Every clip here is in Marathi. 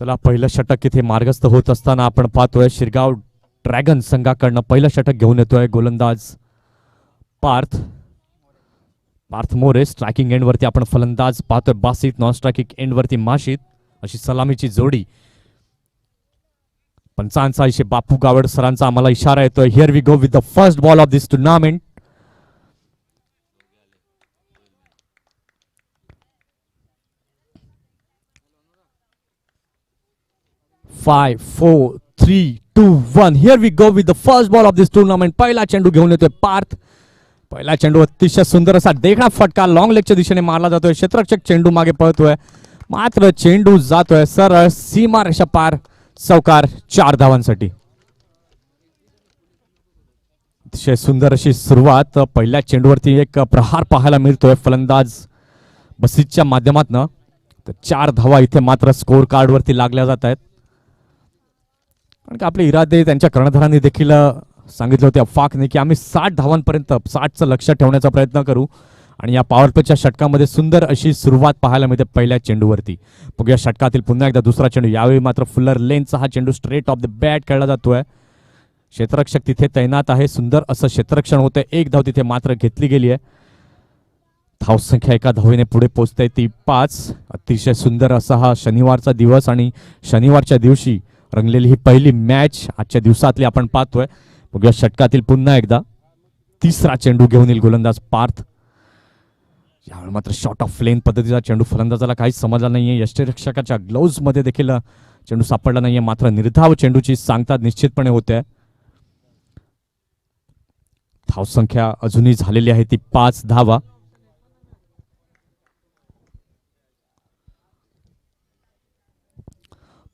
चला पहिलं षटक इथे मार्गस्थ होत असताना आपण पाहतोय शिरगाव ड्रॅगन संघाकडनं पहिलं षटक घेऊन येतोय गोलंदाज पार्थ मोरे. स्ट्रायकिंग एंड वरती आपण फलंदाज पाहतोय बासित, नॉन स्ट्रायकिंग एंड वरती माशिद. अशी सलामीची जोडी. पंचांचा इशे बापू गावड सरांचा आम्हाला इशारा येतोय. Here we go with the first ball of this tournament. Five 4 3 2 1. Here we go with the first ball of this tournament. पहिला चेंडू घेऊन येतोय पार्थ. पहिला चेंडू अतिशय सुंदर असा देखणा फटका लॉंग लेगच्या दिशेने मारला जातोय. क्षेत्ररक्षक चेंडू मागे पळतोय, मात्र चेंडू जातोय सरळ सीमा रेषा पार. चौकार 4 धावांसाठी. अतिशय सुंदर अशी सुरुवात. पहिल्या चेंडूवरती एक प्रहार पाहायला मिळतोय फलंदाज बसीच्या माध्यमातून. तर 4 धावा इथे मात्र स्कोर कार्ड वरती लागल्या जात आहेत. कारण की आपले इरादे त्यांच्या कर्णधारांनी देखील सांगितलं होते अफाकने की आम्ही 60 धावांपर्यंत 60चं लक्ष ठेवण्याचा प्रयत्न करू. आणि या पॉवर प्लेच्या षटकामध्ये सुंदर अशी सुरुवात पाहायला मिळते पहिल्या चेंडूवरती. बघूया षटकातील पुन्हा एकदा दुसरा चेंडू. यावेळी मात्र फुलर लेनचा हा चेंडू स्ट्रेट ऑफ द बॅट खेळला जातोय. क्षेत्ररक्षक तिथे तैनात आहे. सुंदर असं क्षेत्ररक्षण होतंय. 1 धाव तिथे मात्र घेतली गेली आहे. धावसंख्या 1 धावेने पुढे पोहोचते ती 5. अतिशय सुंदर असा हा शनिवारचा दिवस आणि शनिवारच्या दिवशी रंगलेली ही पहिली मॅच आजच्या दिवसातली आपण पाहतोय. बघूया षटकातील पुन्हा एकदा तिसरा चेंडू घेऊन येईल गोलंदाज पार्थ. यावेळी मात्र शॉर्ट ऑफ लेन पद्धतीचा चेंडू फलंदाजाला काहीच समजला नाहीये. यष्टिरक्षकाच्या ग्लोव्ज मध्ये देखील चेंडू सापडला नाहीये. मात्र निर्धाव चेंडूची सांगता निश्चितपणे होते. धावसंख्या अजूनही झालेली आहे ती 5 धावा.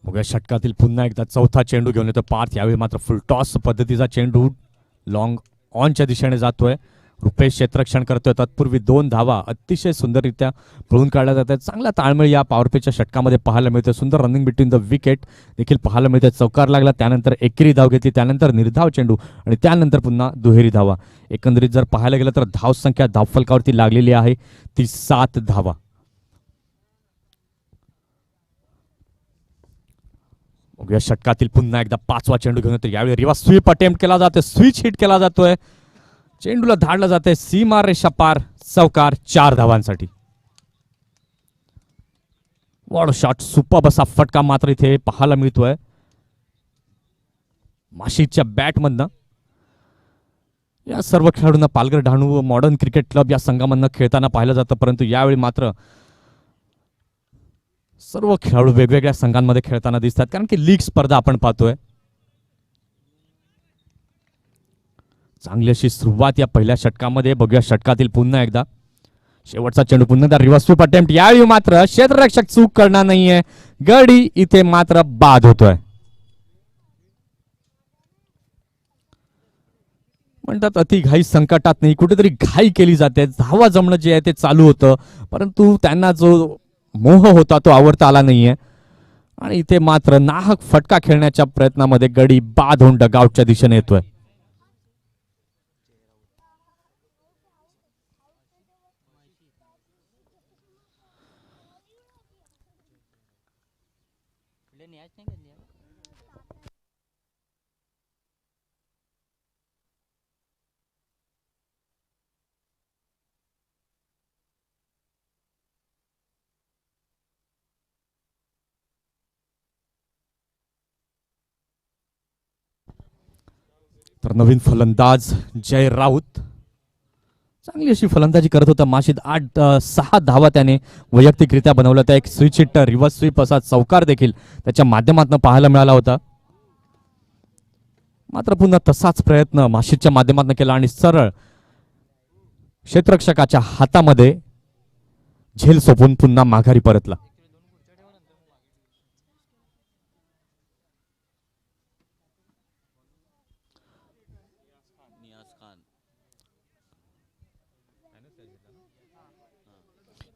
बघूया षटकातील पुन्हा एकदा चौथा चेंडू घेऊन येतो पार्थ. यावेळी मात्र फुल टॉस पद्धतीचा चेंडू लॉंग ऑनच्या दिशेने जातोय. रुपेश क्षेत्ररक्षण करतोय. तत्पूर्वी 2 धावा अतिशय सुंदररित्या पळून काढल्या जातात. चांगला ताळमेळ या पॉवर प्लेच्या षटकामध्ये पाहायला मिळतोय. सुंदर रनिंग बिटवीन द विकेट देखील पाहायला मिळते. चौकार लागला, त्यानंतर एकेरी धाव घेतली, त्यानंतर निर्धाव चेंडू आणि त्यानंतर पुन्हा दुहेरी धावा. एकंदरीत जर पाहायला गेलं तर धावसंख्या धावफलकावरती लागलेली आहे ती 7 धावा. बघूया षटकातील पुन्हा एकदा 5वा चेंडू घेऊन येतो. यावेळी रिव्हर्स स्वीप अटेम्प्ट केला जातोय. स्विच हिट केला जातोय. चेंडूला धाडलं जाते सीमा रेषा पार. चौकार 4 धावांसाठी. वॉड शॉट सुपर असा फटका मात्र इथे पाहायला मिळतोय माशिदच्या बॅटमधनं. या सर्व खेळाडूंना Palghar Dahanu modern cricket club या संघामधनं खेळताना पाहिलं जातं. परंतु यावेळी मात्र सर्व खेळाडू वेगवेगळ्या संघांमध्ये खेळताना दिसतात, कारण की लीग स्पर्धा आपण पाहतोय. चांगली अशी सुरुवात या पहिल्या षटकामध्ये. बघूया षटकातील पुन्हा एकदा शेवटचा चेंडू. पुन्हा एकदा रिव्हर्स स्वीप अटेम्प्ट. यावेळी मात्र क्षेत्ररक्षक चूक करणार नाहीये. गडी इथे मात्र बाद होतोय. म्हणतात अति घाई संकटात नाही, कुठेतरी घाई केली जाते. धावा जमणं जे आहे ते चालू होतं, परंतु त्यांना जो मोह होता तो आवरता आला नाहीये. आणि इथे मात्र नाहक फटका खेळण्याच्या प्रयत्नामध्ये गडी बाद होऊन डगआउटच्या दिशेने येतोय. तर नवीन फलंदाज जय राऊत चांगली अशी फलंदाजी करत होता. माशिद 6 धावा त्याने वैयक्तिकरित्या बनवल्या. त्या एक स्विच हिट रिव्हर्स स्वीप असा चौकार देखील त्याच्या माध्यमातून पाहायला मिळाला होता. मात्र पुन्हा तसाच प्रयत्न माशिदच्या माध्यमातून केला आणि सरळ क्षेत्ररक्षकाच्या हातामध्ये झेल सोपून पुन्हा माघारी परतला.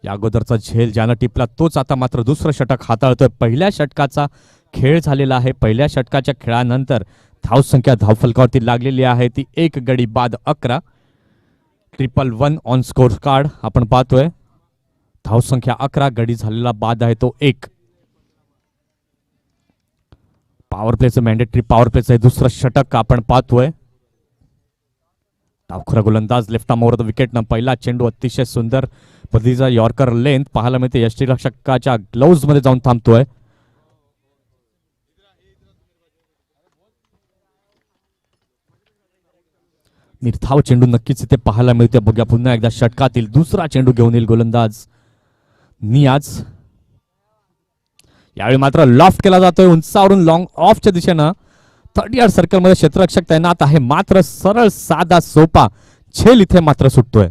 या अगोदरचा झेल ज्यानं टिपला तोच आता मात्र दुसरं षटक हाताळतोय. पहिल्या षटकाचा खेळ झालेला आहे. पहिल्या षटकाच्या खेळानंतर धावसंख्या धावफलकावरती लागलेली आहे ती 1 गडी बाद 11. 111 ऑन स्कोर कार्ड आपण पाहतोय. धावसंख्या 11, गडी झालेला बाद आहे तो 1. पॉवर प्लेचं मॅन्डेटरी पॉवर प्लेचं हे दुसरं षटक आपण पाहतोय. डावखुरा गोलंदाज लेफ्ट आर्मवर विकेटनं पहिला चेंडू अतिशय सुंदर पद्धतीचा यॉर्कर लेंथ पाहायला मिळते. यष्टीरक्षकाच्या ग्लोव्ज मध्ये जाऊन थांबतोय. निर्धाव चेंडू नक्कीच इथे पाहायला मिळते. बघूया पुन्हा एकदा षटकातील दुसरा चेंडू घेऊन येईल गोलंदाज नियाज. यावेळी मात्र लॉफ्ट केला जातोय उंचावरून लॉंग ऑफच्या दिशेनं. 30 यार्ड सर्कल मध्ये क्षेत्ररक्षक तैनात आहे. मात्र सरळ साधा सोपा झेल इथे मात्र सुटतोय.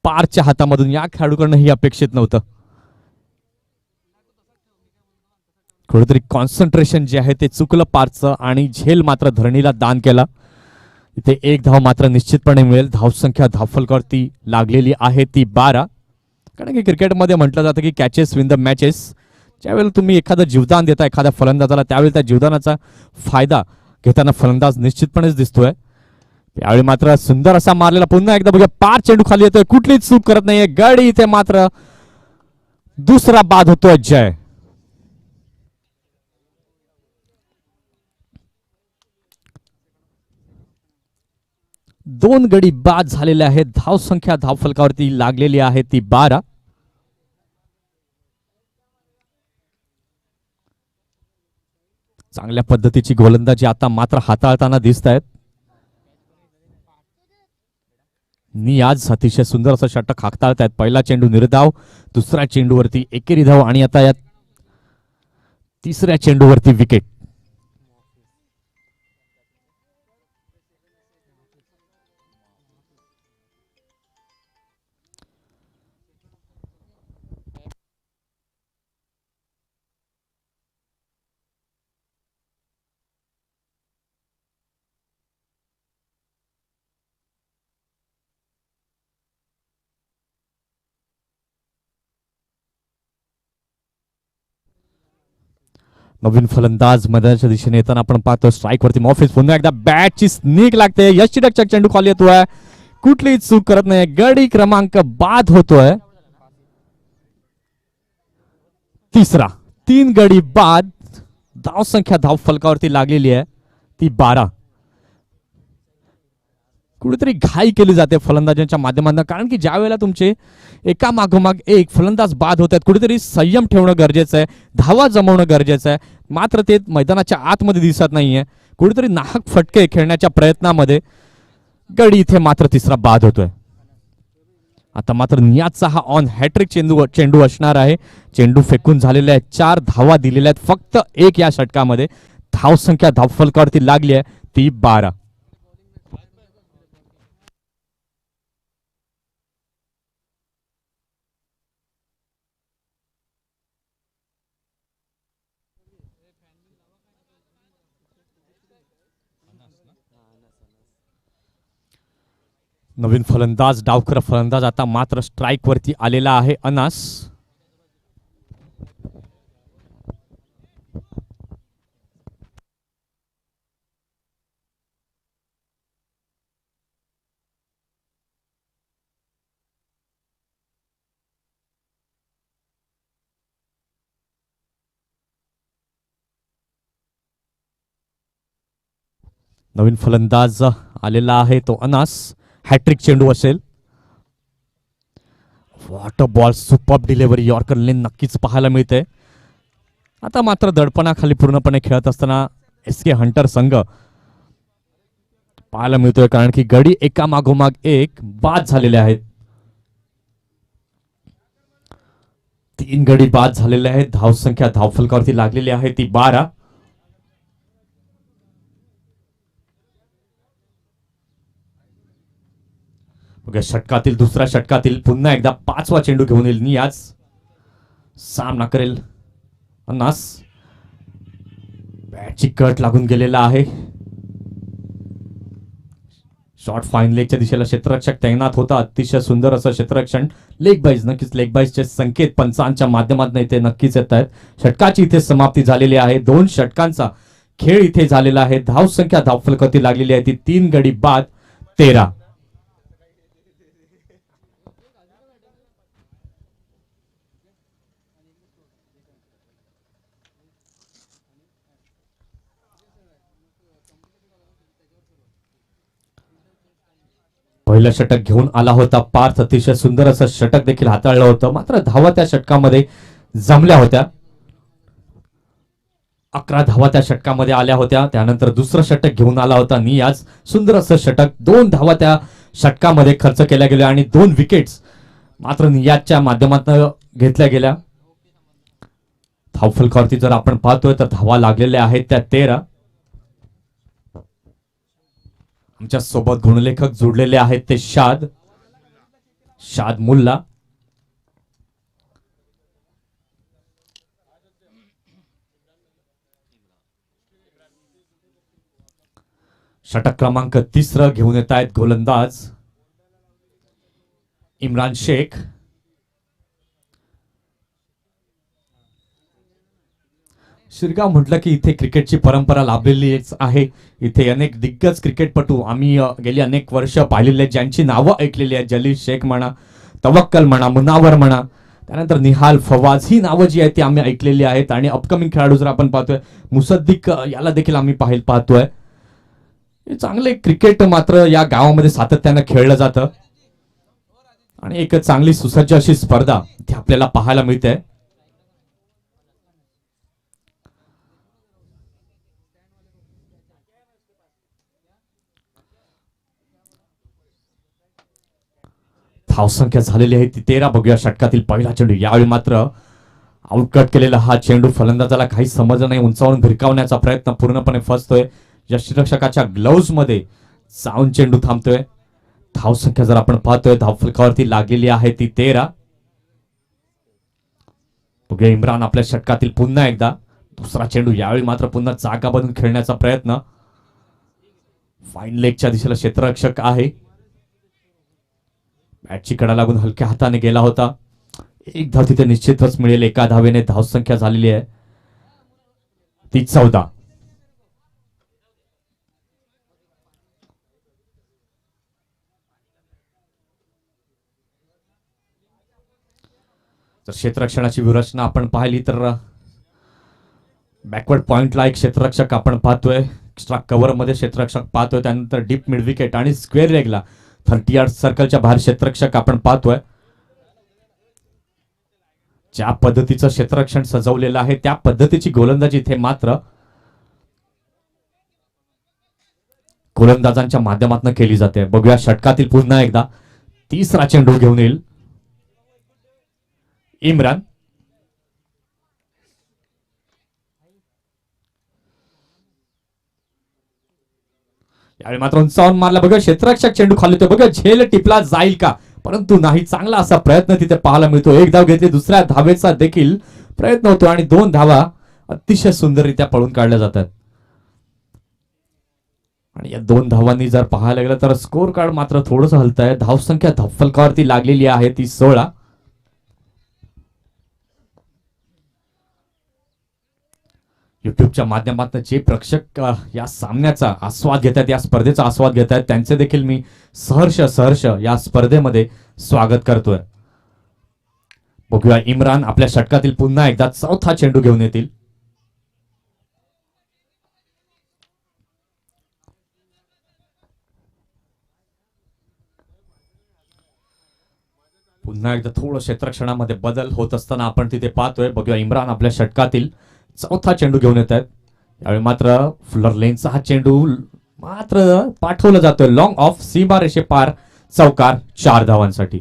पारच्या हातामधून या खेळाडूकडनं ही अपेक्षित नव्हतं. कुठेतरी कॉन्सन्ट्रेशन जे आहे ते चुकलं पारचं आणि झेल मात्र धरणीला दान केला. इथे एक धाव मात्र निश्चितपणे मिळेल. धावसंख्या धावफलकावरती लागलेली आहे ती 12. कारण की क्रिकेटमध्ये म्हटलं जातं की कॅचेस विन द मॅचेस. ज्यावेळेला तुम्ही एखादं जीवदान देता एखाद्या फलंदाजाला त्यावेळी त्या जीवदानाचा फायदा घेताना फलंदाज निश्चितपणेच दिसतोय. यावेळी मात्र सुंदर असा मारलेला पुन्हा एकदा बघा पार चेंडू खाली येतोय. कुठलीच चूक करत नाहीये गडी. इथे मात्र दुसरा बाद होतोय जय. दोन गडी बाद झालेले आहेत. धावसंख्या धावफलकावरती लागलेली आहे ती 12. चांगल्या पद्धतीची गोलंदाजी आता मात्र हाताळताना दिसत आहेत. नियाज अतिशय सुंदर असं षटक हाताळतायत. पहिला चेंडू निर्धाव, दुसऱ्या चेंडूवरती एकेरी धाव आणि आता या तिसऱ्या चेंडूवरती विकेट. नवीन फलंदाज मैदानाच्या दिशेने येताना आपण पाहतो. स्ट्राईक वरती मॉफिस पुन्हा एकदा बॅटची स्नीक लागते. यष्टीरक्षक चेंडू खाली येतोय. कुठलीही चूक करत नाही. गडी क्रमांक बाद होतोय. तिसरा 3 गडी बाद. धावसंख्या धावफलकावरती लागलेली आहे ती 12. कुठेतरी घाई केली जाते फलंदाजांच्या माध्यमातून. कारण की ज्या वेळेला तुमचे एका मागोमाग एक फलंदाज बाद होत आहेत कुठेतरी संयम ठेवणं गरजेचं आहे. धावा जमवणं गरजेचं आहे. मात्र ते मैदानाच्या आतमध्ये दिसत नाहीये. कुठेतरी नाहक फटके खेळण्याच्या प्रयत्नामध्ये गडी इथे मात्र तिसरा बाद होतोय. आता मात्र नियाजचा हा ऑन हॅट्रिक चेंडू असणार आहे. चेंडू फेकून झालेले आहेत. 4 धावा दिलेल्या आहेत फक्त एक या षटकामध्ये. धावसंख्या धावफलकावरती लागली आहे ती 12. नवीन फलंदाज डावखुरा फलंदाज आता मात्र स्ट्राईक वरती आलेला आहे अनास. नवीन फलंदाज आलेला आहे तो अनास. हॅट्रिक चेंडू असेल. वॉटर बॉल सुपर डिलिव्हरी यॉर्कर लेन नक्कीच पाहायला मिळते. आता मात्र दडपणाखाली पूर्णपणे खेळत असताना SK हंटर संघ पाहायला मिळतोय. कारण की गडी एका मागोमाग एक बाद झालेले आहेत. 3 गडी बाद झालेले आहेत. धावसंख्या धावफलकावरती लागलेली आहे ती 12. षटकातील दुसऱ्या षटकातील पुन्हा एकदा 5वा चेंडू घेऊन येईल नियाज. सामना करेल अनास. बॅटची कट लागून गेलेला आहे. शॉर्ट फाईन लेगच्या दिशेला क्षेत्ररक्षक तैनात होता. अतिशय सुंदर असं क्षेत्ररक्षण. लेग बाईज नक्कीच लेग बाईजचे संकेत पंचांच्या माध्यमातून इथे नक्कीच येत आहेत. षटकाची इथे समाप्ती झालेली आहे. 2 षटकांचा खेळ इथे झालेला आहे. धावसंख्या धावफलकावरती लागलेली आहे ती 3 गडी बाद 13. पहिलं षटक घेऊन आला होता पार्थ. अतिशय सुंदर असं षटक देखील हाताळलं होतं, मात्र धावा त्या षटकामध्ये जमल्या होत्या. 11 धावा त्या षटकामध्ये आल्या होत्या. त्यानंतर दुसरं षटक घेऊन आला होता नियाज. सुंदर असं षटक, 2 धावा त्या षटकामध्ये खर्च केल्या गेल्या आणि 2 विकेट्स मात्र नियाजच्या माध्यमातून घेतल्या गेल्या. धावफलकावरती जर आपण पाहतोय तर धावा लागलेल्या आहेत त्या 13. आमच्या सोबत गुणलेखक जोडलेले आहेत ते शाद मुल्ला. षटक क्रमांक 3 घेऊन येत आहेत गोलंदाज इम्रान शेख. शिरगाव म्हटलं की इथे क्रिकेटची परंपरा लाभलेलीच आहे. इथे अनेक दिग्गज क्रिकेटपटू आम्ही गेली अनेक वर्ष पाहिलेले, ज्यांची नावं ऐकलेली आहेत. जलील शेख म्हणा, तवक्कल म्हणा, मुनावर म्हणा, त्यानंतर निहाल, फवाज, ही नावं जी आहेत ती आम्ही ऐकलेली आहेत. आणि अपकमिंग खेळाडू जर आपण पाहतोय, मुसद्दिक याला देखील आम्ही पाहतोय. चांगले क्रिकेट मात्र या गावामध्ये सातत्यानं खेळलं जातं आणि एक चांगली सुसज्ज अशी स्पर्धा इथे आपल्याला पाहायला मिळते. धावसंख्या झालेली आहे ती 13. बघूया षटकातील पहिला चेंडू. यावेळी मात्र आउटकट केलेला हा चेंडू फलंदाजाला काही समजलं नाही. उंचावरून भिरकावण्याचा प्रयत्न पूर्णपणे फसतोय. यष्टिरक्षकाच्या ग्लोव्ज मध्ये जाऊन चेंडू थांबतोय. धावसंख्या जर आपण पाहतोय धावफलकावरती लागलेली आहे ती 13. बघूया इम्रान आपल्या षटकातील पुन्हा एकदा. दुसरा चेंडू. यावेळी मात्र पुन्हा जागा बदलून खेळण्याचा प्रयत्न. फाईन लेगच्या दिशेला क्षेत्ररक्षक आहे. बॅटची कडा लागून हलक्या हाताने गेला होता. एक धाव तिथे निश्चितच मिळेल. एका धावेने धावसंख्या झालेली आहे ती 14. जर क्षेत्ररक्षणाची व्यूहरचना आपण पाहिली तर बॅकवर्ड पॉइंटला एक क्षेत्ररक्षक आपण पाहतोय. एक्स्ट्रा कव्हर मध्ये क्षेत्ररक्षक पाहतोय. त्यानंतर डीप मिड विकेट आणि स्क्वेअर लेगला 30 यार्ड सर्कलच्या बाहेर क्षेत्ररक्षक आपण पाहतोय. ज्या पद्धतीचं क्षेत्ररक्षण सजवलेलं आहे त्या पद्धतीची गोलंदाजी इथे मात्र गोलंदाजांच्या माध्यमातून केली जाते. बघूया षटकातील पुन्हा एकदा. तिसरा चेंडू घेऊन येईल इम्रान. यावेळी मात्र उंचावून मारला. बघा क्षेत्ररक्षक चेंडू खाली होतो. बघा झेल टिपला जाईल का, परंतु नाही. चांगला असा प्रयत्न तिथे पाहायला मिळतो. एक धाव घेतली, दुसऱ्या धावेचा देखील प्रयत्न होतो आणि 2 धावा अतिशय सुंदररित्या पळून काढल्या जातात. आणि या 2 धावांनी जर पाहायला गेलं तर स्कोर कार्ड मात्र थोडंसं हलत आहे. धावसंख्या धावफलकावरती लागलेली आहे ती 16. युट्यूबच्या माध्यमातून जे प्रेक्षक या सामन्याचा आस्वाद घेत आहेत, या स्पर्धेचा आस्वाद घेत आहेत, त्यांचे देखील मी सहर्ष या स्पर्धेमध्ये स्वागत करतोय. बघूया इम्रान आपल्या षटकातील पुन्हा एकदा चौथा चेंडू घेऊन येतील. पुन्हा एकदा थोडं क्षेत्ररक्षणामध्ये बदल होत असताना आपण तिथे पाहतोय. बघूया इम्रान आपल्या षटकातील चौथा चेंडू घेऊन येत आहेत. यावेळी मात्र फुलर लेनचा हा चेंडू मात्र पाठवला जातोय लॉंग ऑफ, सीमा रेषे पार, चौकार, 4 धावांसाठी.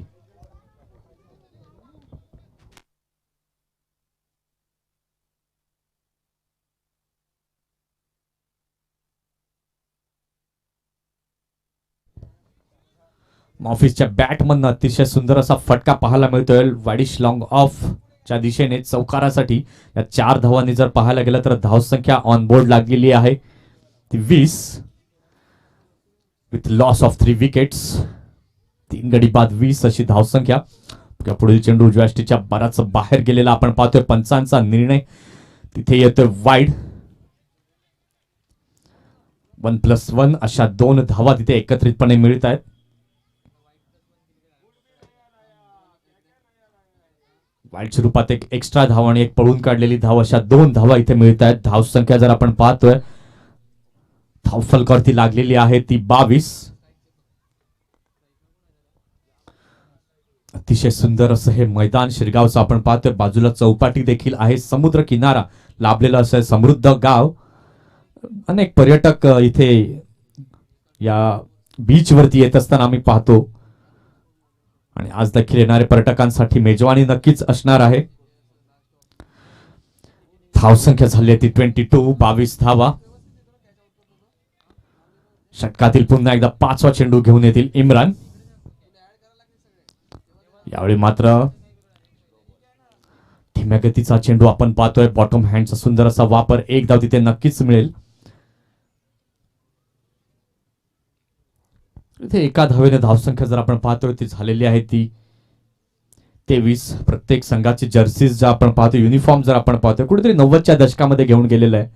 मॉफिसच्या बॅटमधनं अतिशय सुंदर असा फटका पाहायला मिळतोय वाडिश लॉंग ऑफ च्या दिशेने चौकारासाठी. या 4 धावांनी जर पाहायला गेलं तर धावसंख्या ऑन बोर्ड लागलेली आहे ती 20 विथ लॉस ऑफ 3 विकेट्स. 3 गडी बाद 20 अशी धावसंख्या. पुढील चेंडू उजव्या यष्टीच्या बराच बाहेर गेलेला आपण पाहतोय. पंचांचा निर्णय तिथे येतोय वाईड. 1+1 अशा 2 धावा तिथे एकत्रितपणे मिळत आहेत. वाईडच्या रूपात एक एक्स्ट्रा धाव आणि एक पळून काढलेली धाव अशा 2 धावा इथे मिळत आहेत. धावसंख्या जर आपण पाहतोय धावफलकावरती लागलेली आहे ती 22. अतिशय सुंदर असं हे मैदान शिरगावचं आपण पाहतोय. बाजूला चौपाटी देखील आहे, समुद्र किनारा लाभलेला असं समृद्ध गाव. अनेक पर्यटक इथे या बीच वरती येत असताना आम्ही पाहतो आणि आज देखील येणाऱ्या पर्यटकांसाठी मेजवानी नक्कीच असणार आहे. धावसंख्या झाली ती 22 धावा. षटकातील पुन्हा एकदा 5वा चेंडू घेऊन येतील इम्रान. यावेळी मात्र धीम्या गतीचा चेंडू आपण पाहतोय. बॉटम हँडचा सुंदर असा वापर. एक धाव तिथे नक्कीच मिळेल. इथे एका धावेने धावसंख्या जर आपण पाहतोय ती झालेली आहे ती 23. प्रत्येक संघाची जर्सीज जर आपण पाहतो, युनिफॉर्म जर आपण पाहतोय कुठेतरी 90च्या दशकामध्ये घेऊन गेलेलं आहे.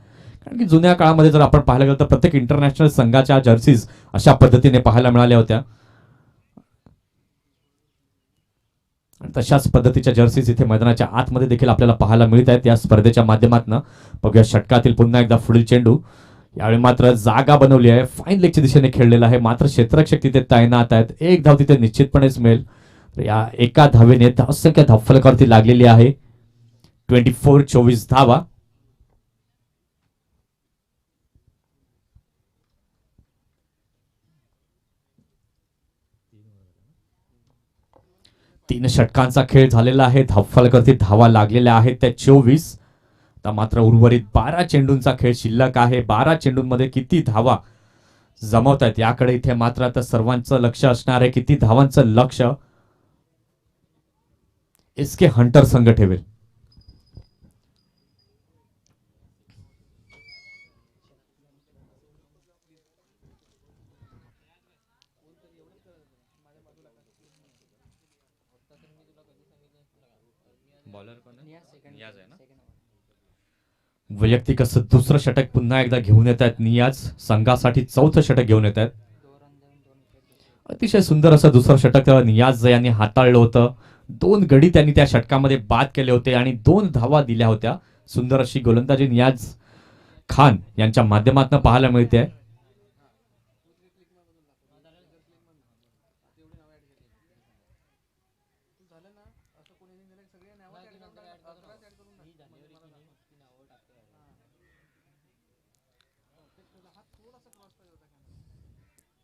कारण की जुन्या काळामध्ये जर आपण पाहायला गेलं तर प्रत्येक इंटरनॅशनल संघाच्या जर्सीज अशा पद्धतीने पाहायला मिळाल्या होत्या आणि तशाच पद्धतीच्या जर्सीज इथे मैदानाच्या आतमध्ये देखील आपल्याला पाहायला मिळत आहेत या स्पर्धेच्या माध्यमातून. बघूया षटकातील पुन्हा एकदा पुढील चेंडू. यावेळी मात्र जागा बनवली आहे, फाईन लेगच्या दिशेने खेळलेला आहे. मात्र क्षेत्ररक्षक तिथे तैनात आहेत. एक धाव तिथे निश्चितपणेच मिळेल. या एका धावेने धावसंख्या धावफलकावरती लागलेली आहे 24 धावा. तीन षटकांचा खेळ झालेला आहे. धावफलकावरती धावा लागलेल्या आहेत त्या 24. आता मात्र उर्वरित 12 चेंडूंचा खेळ शिल्लक आहे. 12 चेंडूंमध्ये किती धावा जमवत आहेत याकडे इथे मात्र आता सर्वांचं लक्ष असणार आहे. किती धावांचं लक्ष एसके हंटर संघ ठेवेल. वैयक्तिक असं दुसरं षटक पुन्हा एकदा घेऊन येत आहेत नियाज. संघासाठी 4थं षटक घेऊन येत आहेत. अतिशय सुंदर असं दुसरं षटक नियाज यांनी हाताळलं होतं. 2 गडी त्यांनी त्या षटकामध्ये बाद केले होते आणि 2 धावा दिल्या होत्या. सुंदर अशी गोलंदाजी नियाज खान यांच्या माध्यमातून पाहायला मिळते.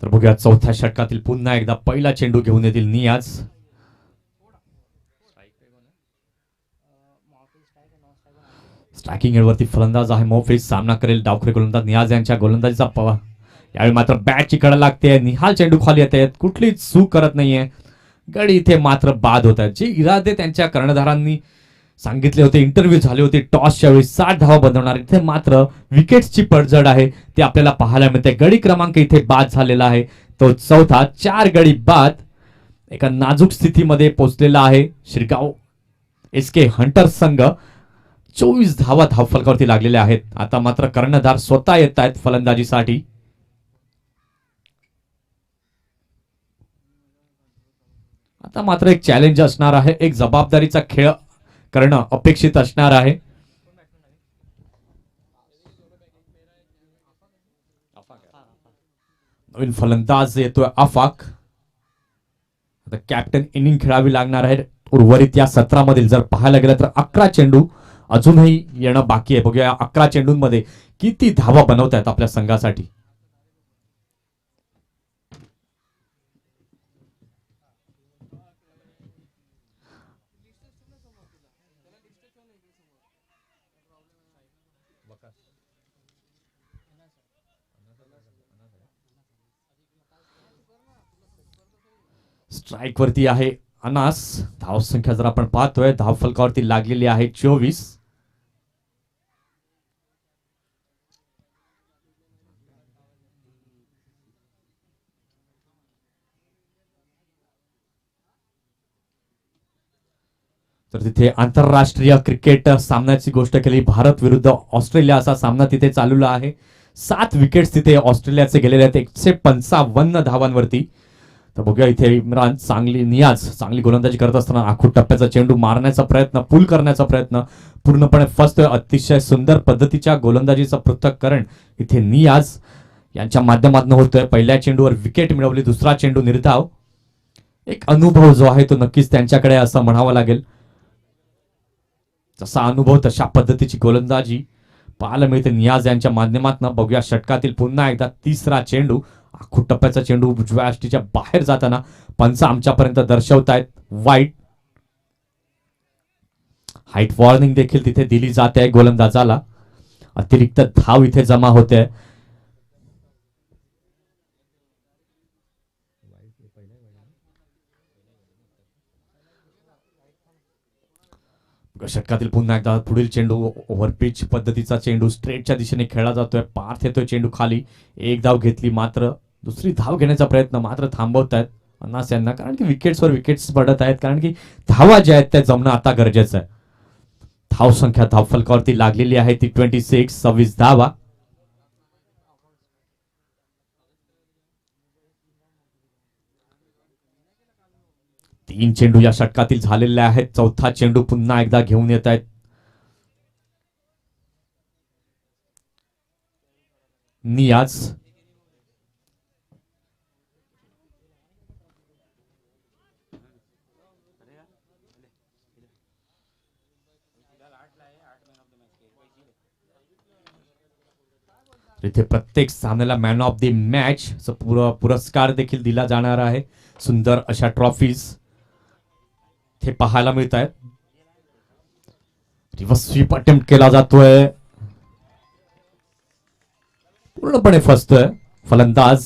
तर बघूया चौथ्या षटकातील पुन्हा एकदा पहिला चेंडू घेऊन येतील नियाज. स्ट्रायकिंग एंडवरती फलंदाज आहे मोफिस. सामना करेल डावखुरे गोलंदाज नियाज यांच्या गोलंदाजीचा. यावेळी मात्र बॅटची कडा लागते. निहाल चेंडू खाली येत आहेत. कुठलीच चूक करत नाहीये. गडी इथे मात्र बाद होत आहेत. जे इरादे त्यांच्या कर्णधारांनी सांगितले होते, इंटरव्ह्यू झाले होते टॉसच्या वेळी 60 धावा बनवणार, इथे मात्र विकेट्सची पडझड आहे ते आपल्याला पाहायला मिळते. गडी क्रमांक इथे बाद झालेला आहे तो 4था. 4 गडी बाद. एका नाजूक स्थितीमध्ये पोहोचलेला आहे शिरगाव एसके हंटर संघ. 24 धावा धावफलकावरती लागलेल्या आहेत. आता मात्र कर्णधार स्वतः येत आहेत फलंदाजीसाठी. आता मात्र एक चॅलेंज असणार आहे. एक जबाबदारीचा खेळ करणं अपेक्षित असणार आहे. नवीन फलंदाज येतोय आफाक. आता कॅप्टन इनिंग खेळावी लागणार आहे. उर्वरित या सत्रामधील जर पाहायला गेलं तर 11 चेंडू अजूनही येणं बाकी आहे. बघूया 11 चेंडूंमध्ये किती धावा बनवत आहेत आपल्या संघासाठी. स्ट्राइक वरती आहे अनास. धावसंख्या जर आपण पाहतोय धावफलकावरती लागलेली आहे 24. तर तिथे आंतरराष्ट्रीय क्रिकेट सामन्याची गोष्ट केली. भारत विरुद्ध ऑस्ट्रेलिया असा सामना तिथे चालूला आहे. 7 विकेट्स तिथे ऑस्ट्रेलियाचे गेलेले आहेत 155 धावांवरती. तर बघूया इथे इम्रान नियाज चांगली गोलंदाजी करत असताना आखूड टप्प्याचा चेंडू मारण्याचा प्रयत्न, पुल करण्याचा प्रयत्न पूर्णपणे फसतोय. अतिशय सुंदर पद्धतीच्या गोलंदाजीचं पृथक्करण इथे नियाज यांच्या माध्यमातून होतोय. पहिल्या चेंडूवर विकेट मिळवली, दुसरा चेंडू निर्धाव. एक अनुभव जो आहे तो नक्कीच त्यांच्याकडे असं म्हणावं लागेल. जसा अनुभव तशा पद्धतीची गोलंदाजी पाहायला मिळते नियाज यांच्या माध्यमातून. बघूया षटकातील पुन्हा एकदा तिसरा चेंडू, आखूट टप्प्याचा चेंडू उजव्या अष्टीच्या बाहेर जाताना पंच आमच्यापर्यंत दर्शवतायत वाईट. हाईट वॉर्निंग देखील तिथे दिली जाते आहे गोलंदाजाला. अतिरिक्त धाव इथे जमा होते. षटकातील पुन्हा एकदा पुढील चेंडू ओव्हरपिच पद्धतीचा चेंडू स्ट्रेटच्या दिशेने खेळला जातोय. पार्थ येतोय चेंडू खाली. एक धाव घेतली मात्र दुसरी धाव घेण्याचा प्रयत्न मात्र थांबवत आहेत अन्नास यांना, कारण की विकेट्सवर विकेट्स पडत आहेत. कारण की धावा ज्या आहेत त्या जमणं आता गरजेचं आहे. धाव संख्या धावफलकावरती लागलेली आहे ती 26, 26 धावा. तीन चेंडू या षटकातील झालेले आहेत. चौथा चेंडू पुन्हा एकदा घेऊन येत आहेत नियाज. इथे प्रत्येक सामन्याला मॅन ऑफ द मॅच पुरस्कार देखील दिला जाणार आहे. सुंदर अशा ट्रॉफीज ते पाहायला मिळत आहेत. रिव्हर्स स्वीप अटेम्प्ट केला जातोय, पूर्णपणे फसतोय फलंदाज.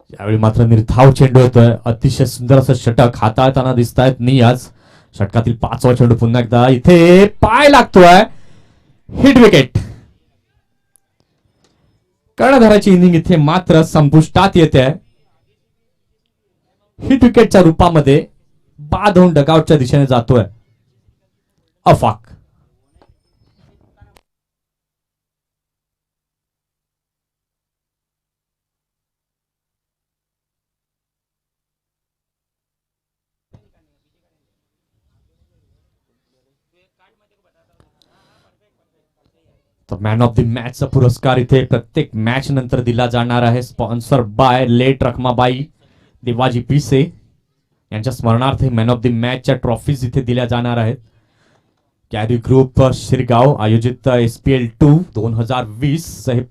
यावेळी मात्र निर्धाव चेंडू होतोय. अतिशय सुंदर असं षटक हाताळताना दिसत आहेत नियाज. षटकातील पाचवा चेंडू पुन्हा एकदा इथे पाय लागतोय. Hit wicket. कर्णधाराची इनिंग इथे मात्र संपुष्टात येते. हिट विकेटच्या रूपामध्ये बाद होऊन डगआउटच्या दिशेने जातोय अफाक. तर मॅन ऑफ द मॅचचा पुरस्कार इथे प्रत्येक मॅच नंतर दिला जाणार आहे. Sponsor by late Rakhmabai Devaji Pise यांच्या स्मरणार्थ मॅन ऑफ द मॅचच्या ट्रॉफीज इथे दिल्या जाणार आहेत. कॅरी ग्रुप शिरगाव आयोजित SPL 2 2020 हे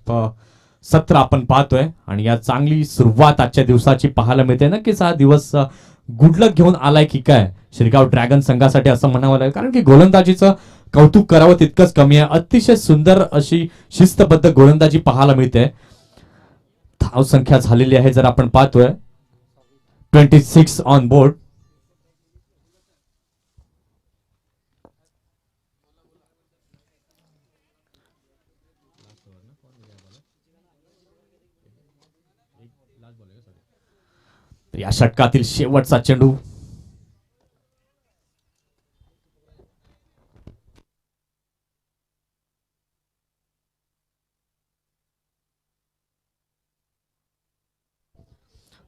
सत्र आपण पाहतोय आणि या चांगली सुरुवात आजच्या दिवसाची पाहायला मिळते. नक्कीच हा दिवस गुडलक घेऊन आलाय की काय शिरगाव ड्रॅगन संघासाठी असं म्हणावं लागेल, कारण की गोलंदाजीचं कौतुक करावं तितकंच कमी आहे. अतिशय सुंदर अशी शिस्तबद्ध गोलंदाजी पाहायला मिळते. धाव संख्या झालेली आहे जर आपण पाहतोय 26 ऑन बोर्ड. या षटकातील शेवटचा चेंडू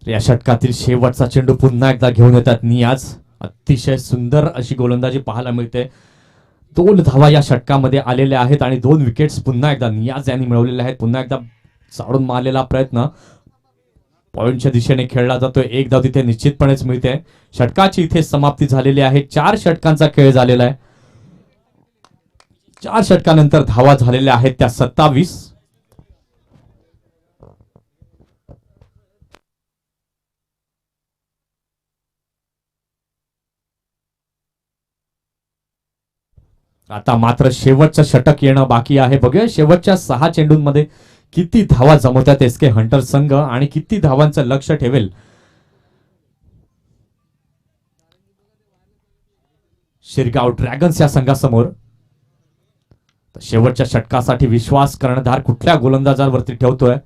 या षटकातील शेवटचा चेंडू पुन्हा एकदा घेऊन येतात नियाज. अतिशय सुंदर अशी गोलंदाजी पाहायला मिळते. 2 धावा या षटकामध्ये आलेल्या आहेत आणि 2 विकेट्स पुन्हा एकदा नियाज यांनी मिळवलेल्या आहेत. पुन्हा एकदा चाडून मारलेला प्रयत्न पॉइंटच्या दिशेने खेळला जातोय. एक धाव तिथे निश्चितपणेच मिळते. षटकाची इथे समाप्ती झालेली आहे. 4 षटकांचा खेळ झालेला आहे. 4 षटकानंतर धावा झालेल्या आहेत त्या 27. आता मात्र शेवटचं षटक येणं बाकी आहे. बघूया शेवटच्या 6 चेंडूंमध्ये किती धावा जमवतात SK हंटर संघ आणि किती धावांचं लक्ष ठेवेल शिरगाव ड्रॅगन्स या संघासमोर. शेवटच्या षटकासाठी विश्वास कर्णधार कुठल्या गोलंदाजांवरती ठेवतोय.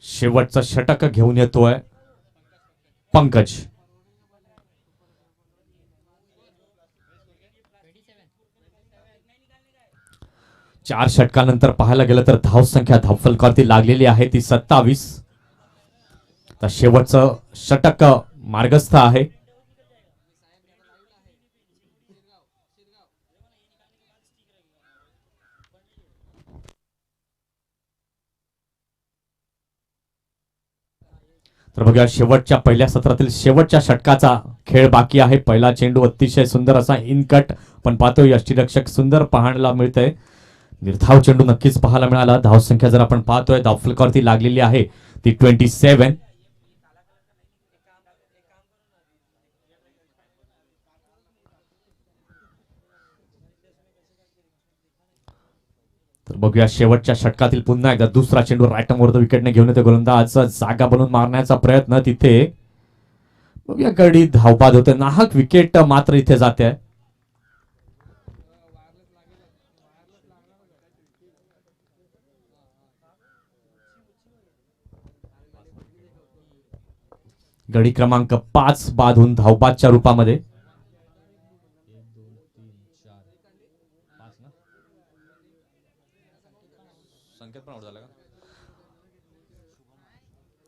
शेवटचा षटक घेऊन येतोय पंकज. चार षटकानंतर पाहायला गेलं तर धावसंख्या धावफलकावरती लागलेली आहे ती 27. तर शेवटचं षटक मार्गस्थ आहे. तर बघा शेवटच्या पहिल्या सत्रातील शेवटच्या षटकाचा खेळ बाकी आहे. पहिला चेंडू अतिशय सुंदर असा इनकट पण पाहतोय यष्टीरक्षक सुंदर पाहायला मिळतंय. निर्धाव चेंडू नक्कीच पाहायला मिळाला. धावसंख्या जर आपण पाहतोय धावफलकावरती लागलेली आहे ती 27. तर बघूया शेवटच्या षटकातील पुन्हा एकदा दुसरा चेंडू राईट आर्मवर विकेटने घेऊन येतो गोलंदाज. जागा बनवून मारण्याचा प्रयत्न तिथे बघूया गडी धावबाद होते. नाहक विकेट मात्र इथे जाते. गडी क्रमांक 5 बाद होऊन धावबादच्या रूपामध्ये.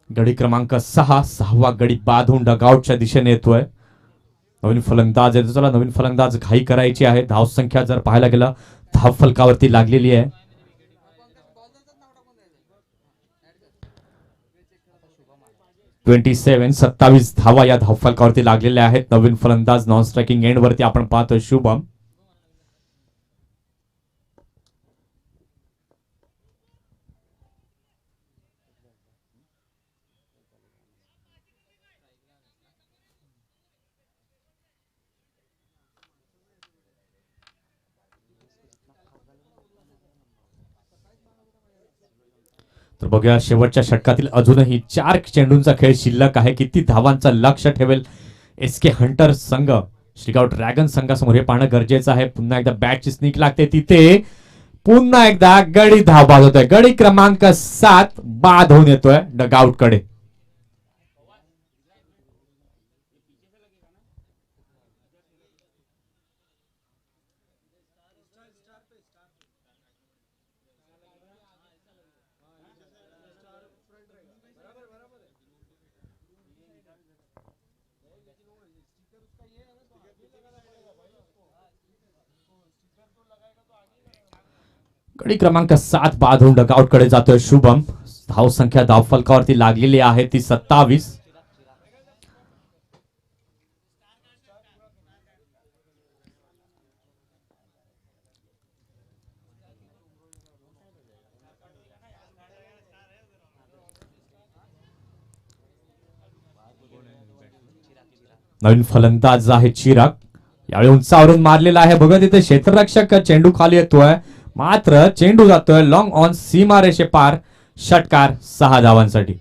गडी क्रमांक 6 सहावा गडी बाद होऊन डगआउटच्या दिशेने येतोय. नवीन फलंदाज येतो. चला नवीन फलंदाज घाई करायची आहे. धावसंख्या जर पाहायला गेलं धावफलकावरती लागलेली आहे. (27) 27 धावा या धावफलकावरती लागलेल्या आहेत. नवीन फलंदाज नॉन स्ट्रायकिंग एंड वरती आपण पाहतोय शुभम. तर बघूया शेवटच्या षटकातील अजूनही 4 चेंडूंचा खेळ शिल्लक आहे. किती धावांचा लक्ष ठेवेल एसके हंटर संघ श्रीगाव ड्रॅगन संघासमोर हे पाहणं गरजेचं आहे. पुन्हा एकदा बॅटची स्निक लागते तिथे. पुन्हा एकदा गडी धावबाद होतोय. गडी क्रमांक 7 बाद होऊन येतोय डगआउट कडे. गडी क्रमांक 7 बाद होऊन डगआउट कडे जातोय शुभम. धावसंख्या धावफलकावरती लागलेली आहे ती 27. नवीन फलंदाज आहे चिराग. यावेळी उंचावरून मारलेला आहे. बघा तिथे क्षेत्ररक्षक चेंडू खाली येतोय मात्र चेंडू जातोय लॉंग ऑन सीमारेषे पार. षटकार 6 धावांसाठी.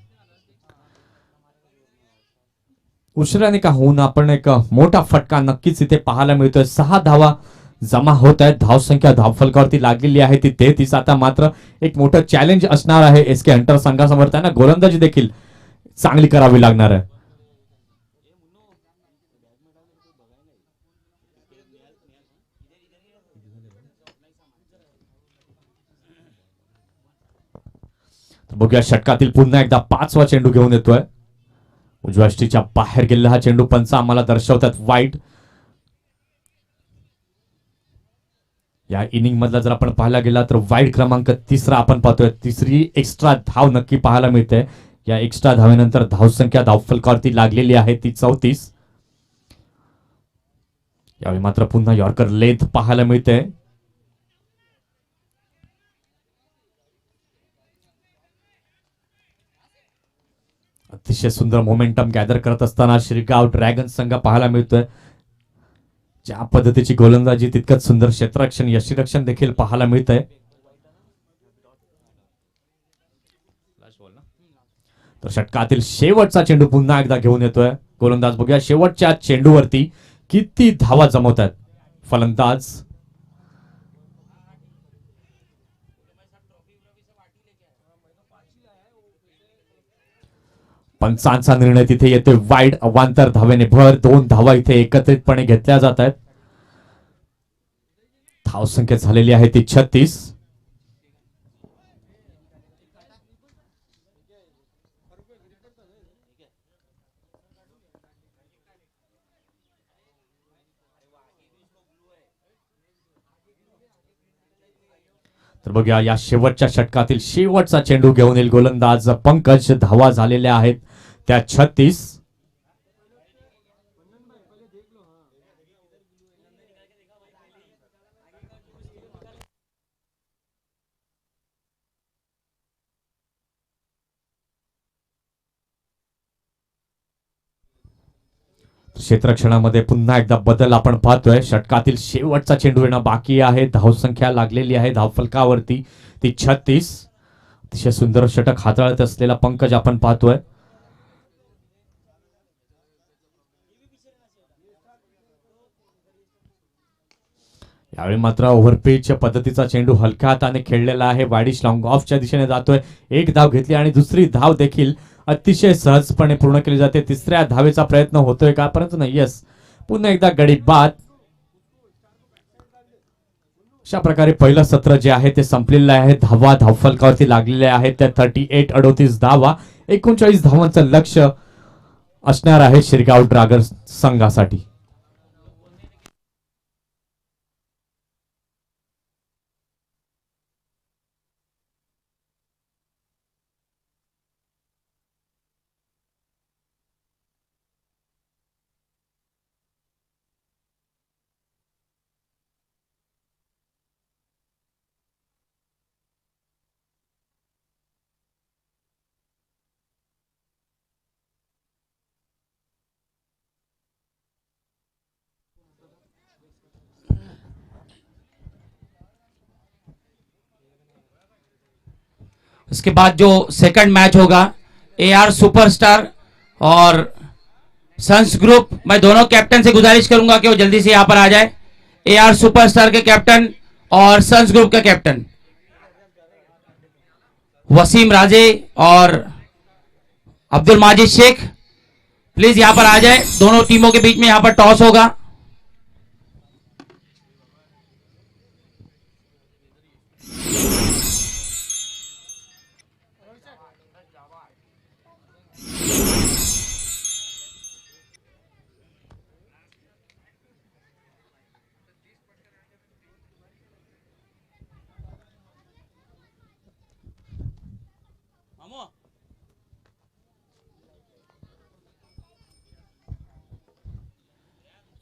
उशिराने का होऊन आपण एक मोठा फटका नक्कीच इथे पाहायला मिळतोय. 6 धावा जमा होत आहेत. धावसंख्या धावफलकावरती लागलेली आहे ती 33. आता मात्र एक मोठं चॅलेंज असणार आहे एसके हंटर संघासमोर. त्यांना गोलंदाजी देखील चांगली करावी लागणार आहे. बघूया षटकातील पुन्हा एकदा 5वा चेंडू घेऊन येतोय. उजव्या यष्टीच्या बाहेर गेलेला हा चेंडू पंच आम्हाला दर्शवतात वाईट. या इनिंग मधला जर आपण पाहायला गेला तर वाईट क्रमांक 3 आपण पाहतोय. तिसरी एक्स्ट्रा धाव नक्की पाहायला मिळते. या एक्स्ट्रा धावेनंतर धावसंख्या धावफलकावरती लागलेली आहे ती 34. यावेळी मात्र पुन्हा यॉर्कर लेथ पाहायला मिळते. अतिशय सुंदर मोमेंटम गॅदर करत असताना श्रीगाव ड्रॅगन संघ पाहायला मिळतोय. ज्या पद्धतीची गोलंदाजी तितकंच सुंदर क्षेत्ररक्षण यष्टीरक्षण देखील पाहायला मिळतंय. तर षटकातील शेवटचा चेंडू पुन्हा एकदा घेऊन येतोय गोलंदाज. बघूया शेवटच्या चेंडूवरती किती धावा जमवतात फलंदाज. पंचांचा निर्णय तिथे येते वाईड. अवांतर धावेने भर. 2 धावा इथे एकत्रितपणे घेतल्या जात आहेत. धावसंख्या झालेली आहे ती 36. तर बघूया या शेवटच्या षटकातील शेवटचा चेंडू घेऊन येईल गोलंदाज पंकज. धावा झालेल्या आहेत त्या 36. क्षेत्ररक्षणामध्ये पुन्हा एकदा बदल आपण पाहतोय. षटकातील शेवटचा चेंडू येणं बाकी आहे. धावसंख्या लागलेली आहे धावफलकावरती ती 36. अतिशय सुंदर षटक हाताळत असलेला पंकज आपण पाहतोय. यावेळी मात्र ओव्हरपिच पद्धतीचा चेंडू हलक्या हाताने खेळलेला आहे. वाईडिश लॉंग ऑफच्या दिशेने जातोय. एक धाव घेतली आणि दुसरी धाव देखील अतिशय सहजपणे पूर्ण केली जाते. तिसऱ्या धावेचा प्रयत्न होतोय का, परंतु नाही. यस, पुन्हा एकदा गडी बाद. अशा प्रकारे पहिलं सत्र जे आहे ते संपलेलं आहे. धावा धावफलकावरती लागलेल्या आहेत त्या 38. 38 धावा. 39 धावांचं लक्ष असणार आहे शिरगाव ड्रॅगन्स संघासाठी. उसके बाद जो सेकंड मैच होगा एआर सुपरस्टार और सन्स ग्रुप, मैं दोनों कैप्टन से गुजारिश करूंगा कि वो जल्दी से यहां पर आ जाए. एआर सुपरस्टार के कैप्टन और सन्स ग्रुप का कैप्टन वसीम राजे और अब्दुल माजिद शेख प्लीज यहां पर आ जाए. दोनों टीमों के बीच में यहां पर टॉस होगा.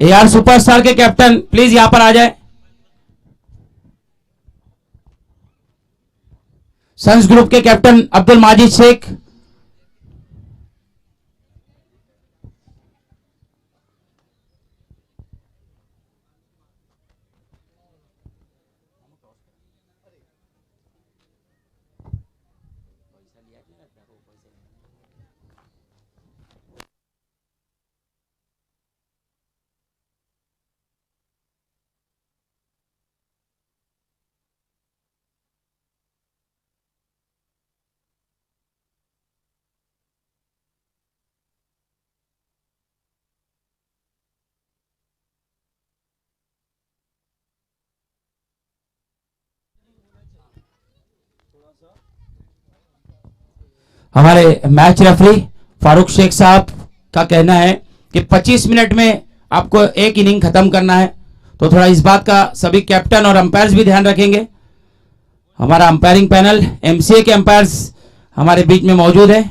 AR superstar K captain please यहां पर आ जाए. सन्स ग्रुप के कैप्टन अब्दुल माजिद शेख. हमारे मैच रेफरी फारूक शेख साहब का कहना है कि 25 मिनट में आपको एक इनिंग खत्म करना है, तो थोड़ा इस बात का सभी कैप्टन और अंपायर्स भी ध्यान रखेंगे. हमारा अंपायरिंग पैनल एमसीए के अंपायर्स हमारे बीच में मौजूद है.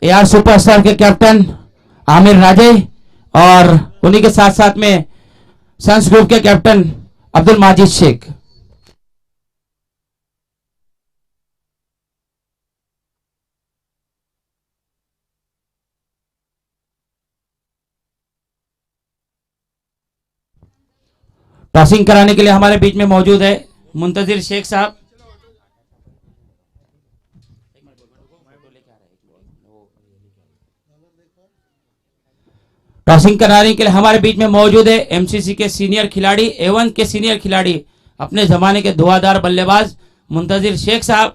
एआर सुपरस्टार के कैप्टन आमिर राजे और उन्हीं के साथ साथ में सन्स ग्रुप के कैप्टन अब्दुल माजिद शेख. टॉसिंग कराने के लिए हमारे बीच में मौजूद है मुंतजिर शेख साहब. टॉसिंग कराने के लिए हमारे बीच में मौजूद है एमसीसी के सीनियर खिलाड़ी एवन के सीनियर खिलाड़ी अपने जमाने के धुआंधार बल्लेबाज मुंतजिर शेख साहब,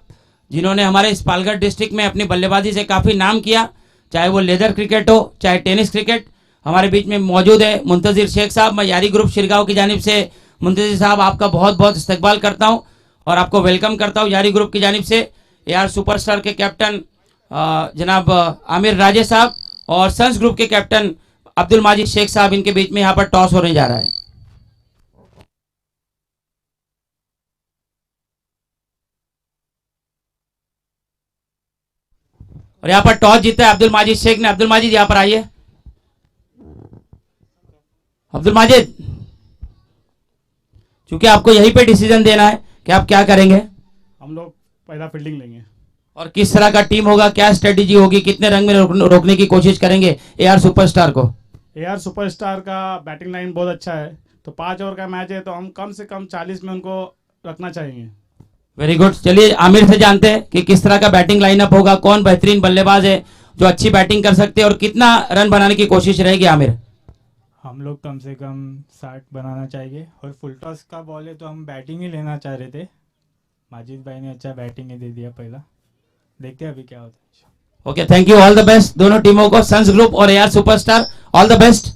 जिन्होंने हमारे इस पालघर डिस्ट्रिक्ट में अपनी बल्लेबाजी से काफी नाम किया, चाहे वो लेदर क्रिकेट हो चाहे टेनिस क्रिकेट। हमारे बीच में मौजूद है मुंतजिर शेख साहब। मैं यारी ग्रुप शिरगांव की जानिब से मुंतजिर साहब आपका बहुत बहुत इस्तकबाल करता हूं और आपको वेलकम करता हूं यारी ग्रुप की जानिब से। एआर सुपरस्टार के कैप्टन जनाब आमिर राजे साहब और सन्स ग्रुप के कैप्टन अब्दुल माजिद शेख साहब, इनके बीच में यहाँ पर टॉस होने जा रहा है। और यहाँ पर टॉस जीता है अब्दुल माजिद शेख ने। अब्दुल माजिद यहाँ पर आइए। अब्दुल माजिद, क्योंकि आपको यहीं पे डिसीजन देना है कि आप क्या करेंगे। हम लोग पहला फील्डिंग लेंगे। और किस तरह का टीम होगा, क्या स्ट्रेटेजी होगी, कितने रंग में रोकने की कोशिश करेंगे एआर सुपरस्टार को। एआर सुपरस्टार का बैटिंग लाइन बहुत अच्छा है, तो 5 ओवर का मैच है तो हम कम से कम 40 में उनको रखना चाहेंगे। Very good. चलिए आमिर से जानते हैं कि किस तरह का बैटिंग लाइनअप होगा, कौन बेहतरीन बल्लेबाज है जो अच्छी बैटिंग कर सकते हैं और कितना रन बनाने की कोशिश रहेगी। आमिर, हम लोग कम से कम 60 बनाना चाहिए और फुल टॉस का बॉल है तो हम बैटिंग ही लेना चाह रहे थे। माजिद भाई ने अच्छा बैटिंग ही दे दिया पहला, देखते हैं अभी क्या होता है। Okay, thank you, all the best दोनों टीमों को, सन्स ग्रुप और AR superstar, all the best.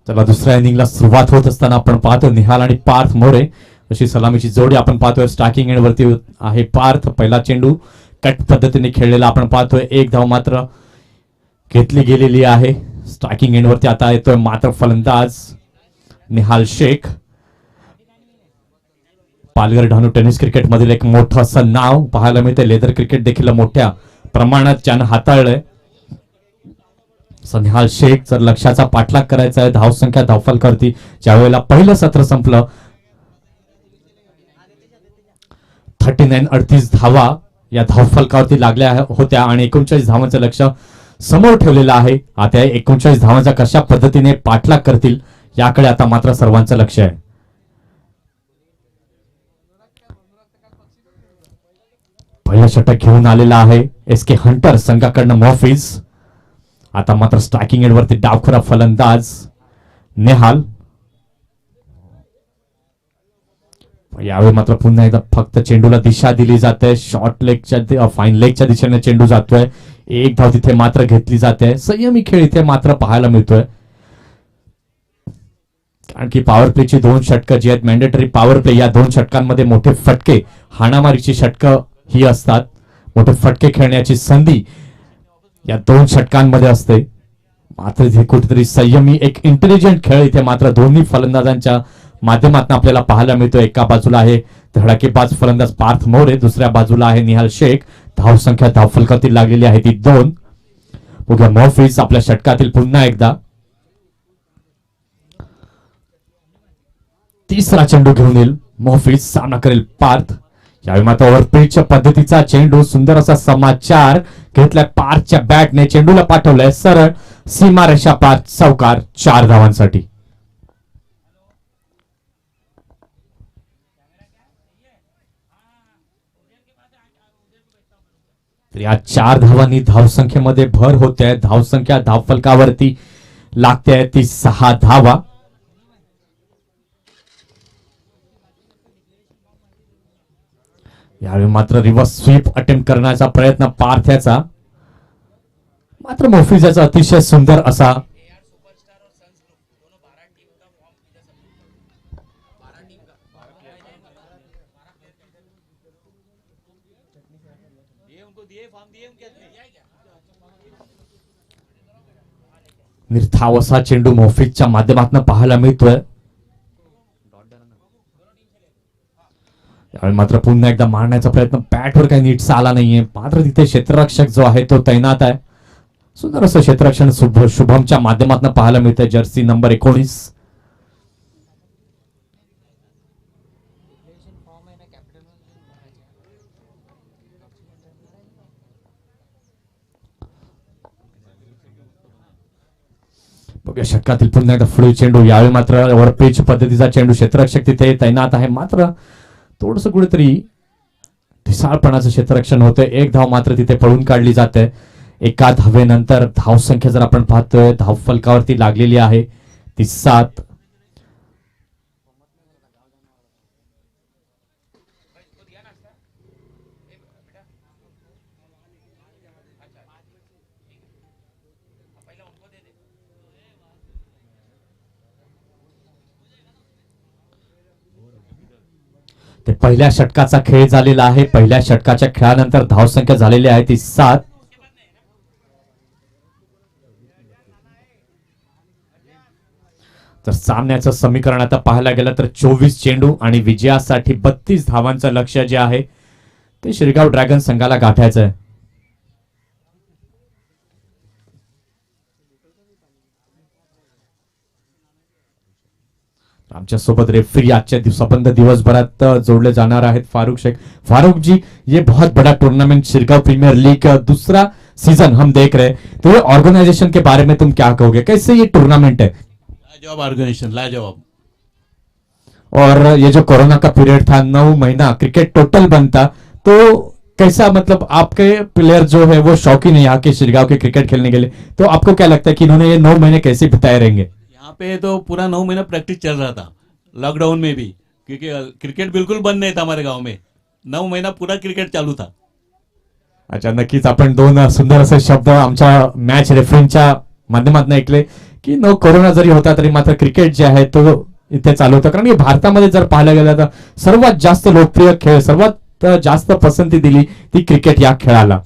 चला, दुसऱ्या इनिंगला सुरुवात होत असताना आपण पाहतो निहाल आणि पार्थ मोरे अशी सलामीची जोडी आपण पाहतोय। स्टार्टिंग एंड वरती आहे पार्थ। पहिला चेंडू कट पद्धतीने खेळलेला आपण पाहतोय, एक धाव मात्र घेतली गेलेली आहे। स्ट्रायकिंग एंड वरती आता येतोय मात्र फलंदाज निहाल शेख। पालघर डहाणू टेनिस क्रिकेट मधील एक मोठं असं नाव पाहायला मिळते। लेदर क्रिकेट देखील मोठ्या प्रमाणात ज्यानं हाताळलंय। निहाल शेख जर लक्ष्याचा पाठलाग करायचा आहे, धावसंख्या धावफलकावरती ज्यावेळेला पहिलं सत्र संपलं 39 धावा या धावफलकावरती लागल्या होत्या आणि 39 धावांचं लक्ष्य समोर ठेवलेलं आहे। आता 39 धावांचा कशा पद्धतीने पाठलाग करतील याकडे आता मात्र सर्वांचं लक्ष आहे। पहिलं षटक घेऊन आलेला आहे एसके हंटर संघाकडनं मोहफिज। आता मात्र स्ट्रायकिंग एंड वरती डावखुरा फलंदाज नेहाल। यावेळी मात्र पुन्हा एकदा फक्त चेंडूला दिशा दिली जाते, शॉर्ट लेगच्या फाईन लेगच्या दिशेने चेंडू जातोय। एक धाव तिथे मात्र घेतली जाते। संयमी खेळ इथे मात्र पाहायला मिळतोय, कारण की पॉवर प्लेची 2 षटकं जी आहेत मॅन्डेटरी पॉवर प्ले, या 2 षटकांमध्ये मोठे फटके, हाणामारीची षटकं ही असतात। मोठे फटके खेळण्याची संधी या 2 षटकांमध्ये असते। मात्र इथे कुठेतरी संयमी एक इंटेलिजंट खेळ इथे मात्र दोन्ही फलंदाजांच्या माध्यमातून आपल्याला पाहायला मिळतो। एका बाजूला आहे धडाकेबाज फलंदाज पार्थ मोरे, दुसऱ्या बाजूला आहे निहाल शेख। धावसंख्या धावफलकावरती लागलेली आहे ती 2। बघूया मोहफिज आपल्या षटकातील पुन्हा एकदा तिसरा चेंडू घेऊन येईल। मोहफिज सामना करेल पार्थ। यावेळी मात्र ओव्हरपिचच्या पद्धतीचा चेंडू, सुंदर असा समाचार घेतलाय पार्थच्या बॅटने, चेंडूला पाठवलाय सरळ सीमारेषा पार, चौकार 4 धावांसाठी। या 4 धावांनी धावसंख्येमध्ये भर होते। धावसंख्या धावफलकावरती लागते ती 6 धावा. यावेळी मात्र रिव्हर्स स्वीप अटेम्प्ट करण्याचा प्रयत्न पार्थ्याचा, मात्र मोफिजाचा अतिशय सुंदर असा निर्धाव असा चेंडू मोफिजच्या माध्यमातून पाहायला मिळतोय. यावेळी मात्र पुन्हा एकदा मारण्याचा प्रयत्न बॅटवर काही नीटसा आला नाहीये, मात्र तिथे क्षेत्ररक्षक जो आहे तो तैनात आहे. सुंदर असं क्षेत्ररक्षण शुभमच्या माध्यमातून पाहायला मिळतंय. Jersey number 19. बघूया षटकातील पुन्हा एकदा फ्लू चेंडू. यावेळी मात्र ओव्हरपिच पद्धतीचा चेंडू, क्षेत्ररक्षक तिथे तैनात आहे, मात्र थोडस कुठेतरी ढिसाळपणाचं क्षेत्ररक्षण होतंय. एक धाव मात्र तिथे पळून काढली जाते. एका धावेनंतर धाव संख्या जर आपण पाहतोय धाव फलकावरती लागलेली आहे ती 7. ते पहिल्या षटकाचा खेळ झालेला आहे. पहिल्या षटकाच्या खेळानंतर धावसंख्या झालेली आहे ती 7. तर सामन्याचं समीकरण आता पाहायला गेलं तर 24 चेंडू आणि विजयासाठी 32 धावांचं लक्ष्य जे आहे ते शिरगाव ड्रॅगन संघाला गाठायचं आहे. आमच्या सोबत रेफरी आजच्या दिवसापर्यंत दिवसभरात जोड़े जाणार आहेत फारूक शेख. फारूक जी, ये बहुत बड़ा टूर्नामेंट शिरगांव प्रीमियर लीग दूसरा सीजन हम देख रहे हैं, तो ये ऑर्गेनाइजेशन के बारे में तुम क्या कहोगे, कैसे ये टूर्नामेंट है? लाजवाब ऑर्गेनाइजेशन, लाजवाब. और ये जो कोरोना का पीरियड था 9 महीना क्रिकेट टोटल बनता, तो कैसा, मतलब आपके प्लेयर जो है वो शौकीन है यहाँ के शिरगांव के क्रिकेट खेलने के लिए, तो आपको क्या लगता है कि इन्होंने ये 9 महीने कैसे बिताए रहेंगे? यहाँ पे तो पूरा 9 महीना प्रैक्टिस चल रहा था लॉकडाउन में भी, क्योंकि क्रिकेट बिल्कुल बंद नहीं था हमारे गांव में. 9 महीना पूरा क्रिकेट चालू था. अच्छा, नक्कीच आपण 2 सुंदर असे शब्द आमच्या मॅच रेफरींच्या माध्यमातून ऐकले की नो कोरोना जरी होता तरी मात्र क्रिकेट जे आहे तो इथे चालू होतं. कारण की भारतामध्ये जर पाहायला गेलं तर सर्वात जास्त लोकप्रिय खेळ, सर्वात जास्त पसंती दिली ती क्रिकेट या खेळाला.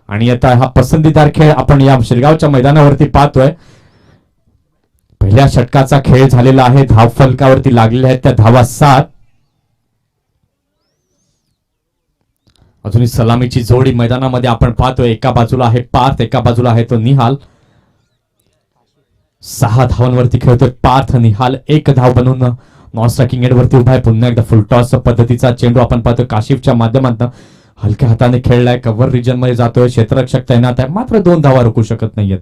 आणि आता हा पसंतीदार खेळ आपण या शिरगावच्या मैदानावरती पाहतोय. पहिल्या षटकाचा खेळ झालेला आहे. धाव फलकावरती लागलेल्या आहेत त्या धावा 7. अजूनही सलामीची जोडी मैदानामध्ये आपण पाहतोय. एका बाजूला आहे पार्थ, एका बाजूला आहे तो निहाल. 6 धावांवरती खेळतोय पार्थ. निहाल 1 धाव बनवून नॉन स्ट्रायकिंग एंडवरती उभा आहे. पुन्हा एकदा फुल टॉस पद्धतीचा चेंडू आपण पाहतोय. काशिफच्या माध्यमातून हलक्या हाताने खेळलाय, कव्हर रिजन मध्ये जातोय. क्षेत्ररक्षक तैनात आहे, मात्र 2 धावा रोखू शकत नाहीयेत.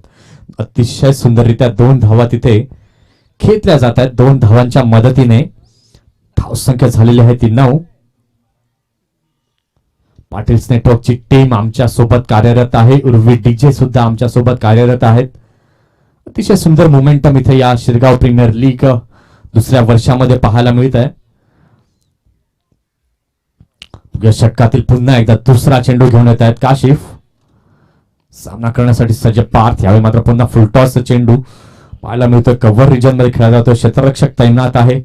अतिशय सुंदररित्या 2 धावा तिथे खेचल्या जात आहेत. 2 धावांच्या मदतीने धावसंख्या झालेली आहे ती 9. पाटील्स नेटवर्कची टीम आमच्या सोबत कार्यरत आहे. उर्वी डीजे सुद्धा आमच्या सोबत कार्यरत आहेत. अतिशय सुंदर मोमेंटम इथे या शिरगाव प्रीमियर लीग दुसऱ्या वर्षामध्ये पाहायला मिळत आहे. या षटकातील पुन्हा एकदा दुसरा चेंडू घेऊन येत आहेत काशिफ. सामना करण्यासाठी सज्ज पार्थ. यावेळी मात्र पुन्हा फुलटॉस चेंडू पाहायला मिळतोय. कव्हर रिजन मध्ये खेळला जातो. क्षेत्ररक्षक तैनात आहे.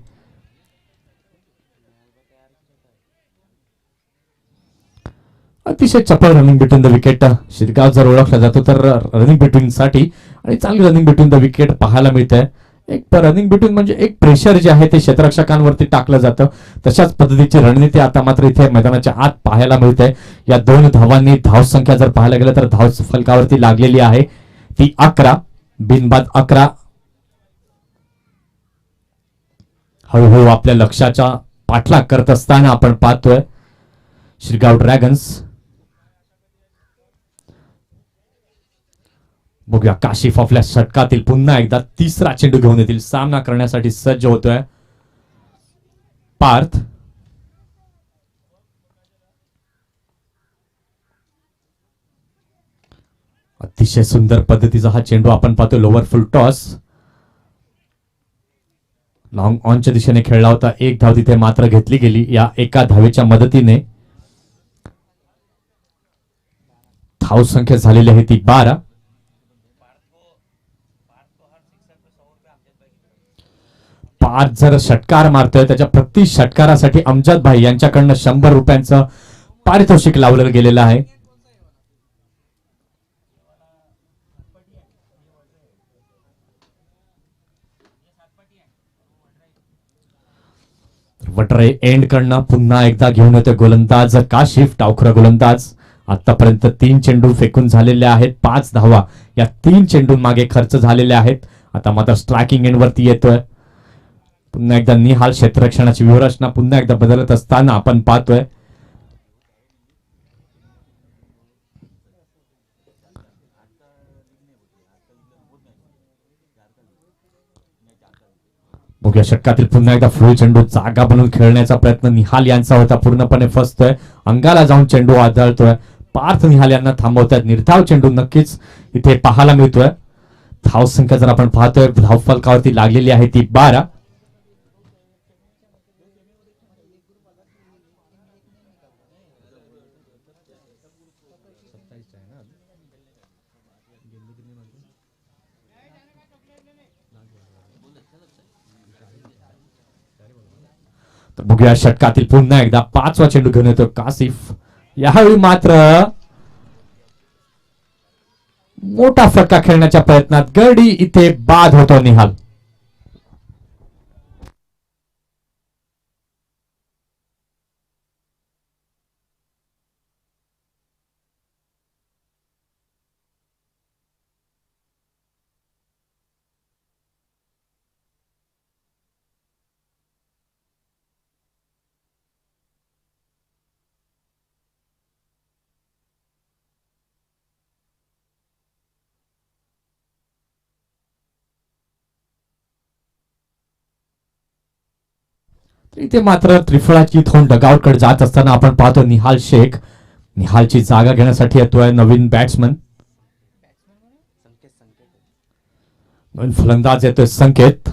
अतिशय चपळ running between the wicket Shirgaon जर ओळखला जातो तर रनिंग बिटवीन साठी आणि चांगली रनिंग बिटवीन द विकेट पाहायला मिळते. एक रनिंग बिटवीन म्हणजे एक प्रेशर जे आहे ते क्षेत्ररक्षकांवरती टाकलं जातं. तशाच पद्धतीची रणनीती आता मात्र इथे मैदानाच्या आत पाहायला मिळते. या 2 धावांनी धाव संख्या जर पाहायला गेलं तर धाव फलकावरती लागलेली आहे ती 11. बिनबाद 11. हळूहळू आपल्या लक्ष्याचा पाठलाग करत असताना आपण पाहतोय शिरगाव ड्रॅगन्स. बघूया काशिफ आपल्या षटकातील पुन्हा एकदा तिसरा चेंडू घेऊन येतील. सामना करण्यासाठी सज्ज होतोय पार्थ. अतिशय सुंदर पद्धतीचा हा चेंडू आपण पाहतो. लोअर फुल टॉस लॉंग ऑनच्या दिशेने खेळला होता. एक धाव तिथे मात्र घेतली गेली या एका धावेच्या मदतीने. धाव संख्या झालेली आहे ती 12. पाच जर षटकार मारतोय त्याच्या प्रति षटकारासाठी अमजद भाई यांच्याकडनं 100 रुपयांचं पारितोषिक लावलं गेलेलं आहे. वटरे एंड कडनं पुन्हा एकदा घेऊन येतोय गोलंदाज काशिफ. डावखुरा गोलंदाज. आतापर्यंत 3 चेंडू फेकून झालेले आहेत. 5 धावा या 3 चेंडूं मागे खर्च झालेले आहेत. आता मात्र स्ट्रायकिंग एंड वरती येतोय. पुन्हा एकदा निहाल क्षेत्ररक्षणाची व्यूहरचना पुन्हा एकदा बदलत असताना आपण पाहतोय. बघूया षटकातील पुन्हा एकदा फुल चेंडू जागा बनवून खेळण्याचा प्रयत्न निहाल यांचा होता. पूर्णपणे फसतोय. अंगाला जाऊन चेंडू आदळतोय. पार्थ निहाल यांना थांबवतात. निर्धाव चेंडू नक्कीच इथे पाहायला मिळतोय. धाव संख्या जर आपण पाहतोय धाव फलकावरती लागलेली आहे ती 12. तर बघूया षटकातील पुन्हा एकदा 5वा चेंडू घेऊन येतो कासिफ. यावेळी मात्र मोठा फटका खेळण्याच्या प्रयत्नात गडी इथे बाद होतो निहाल. इथे मात्र त्रिफळाची थोन डगआउट कडे जात असताना आपण पाहतो निहाल शेख. निहालची जागा घेण्यासाठी येतोय नवीन बॅट्समन. नवीन फलंदाज येतोय संकेत.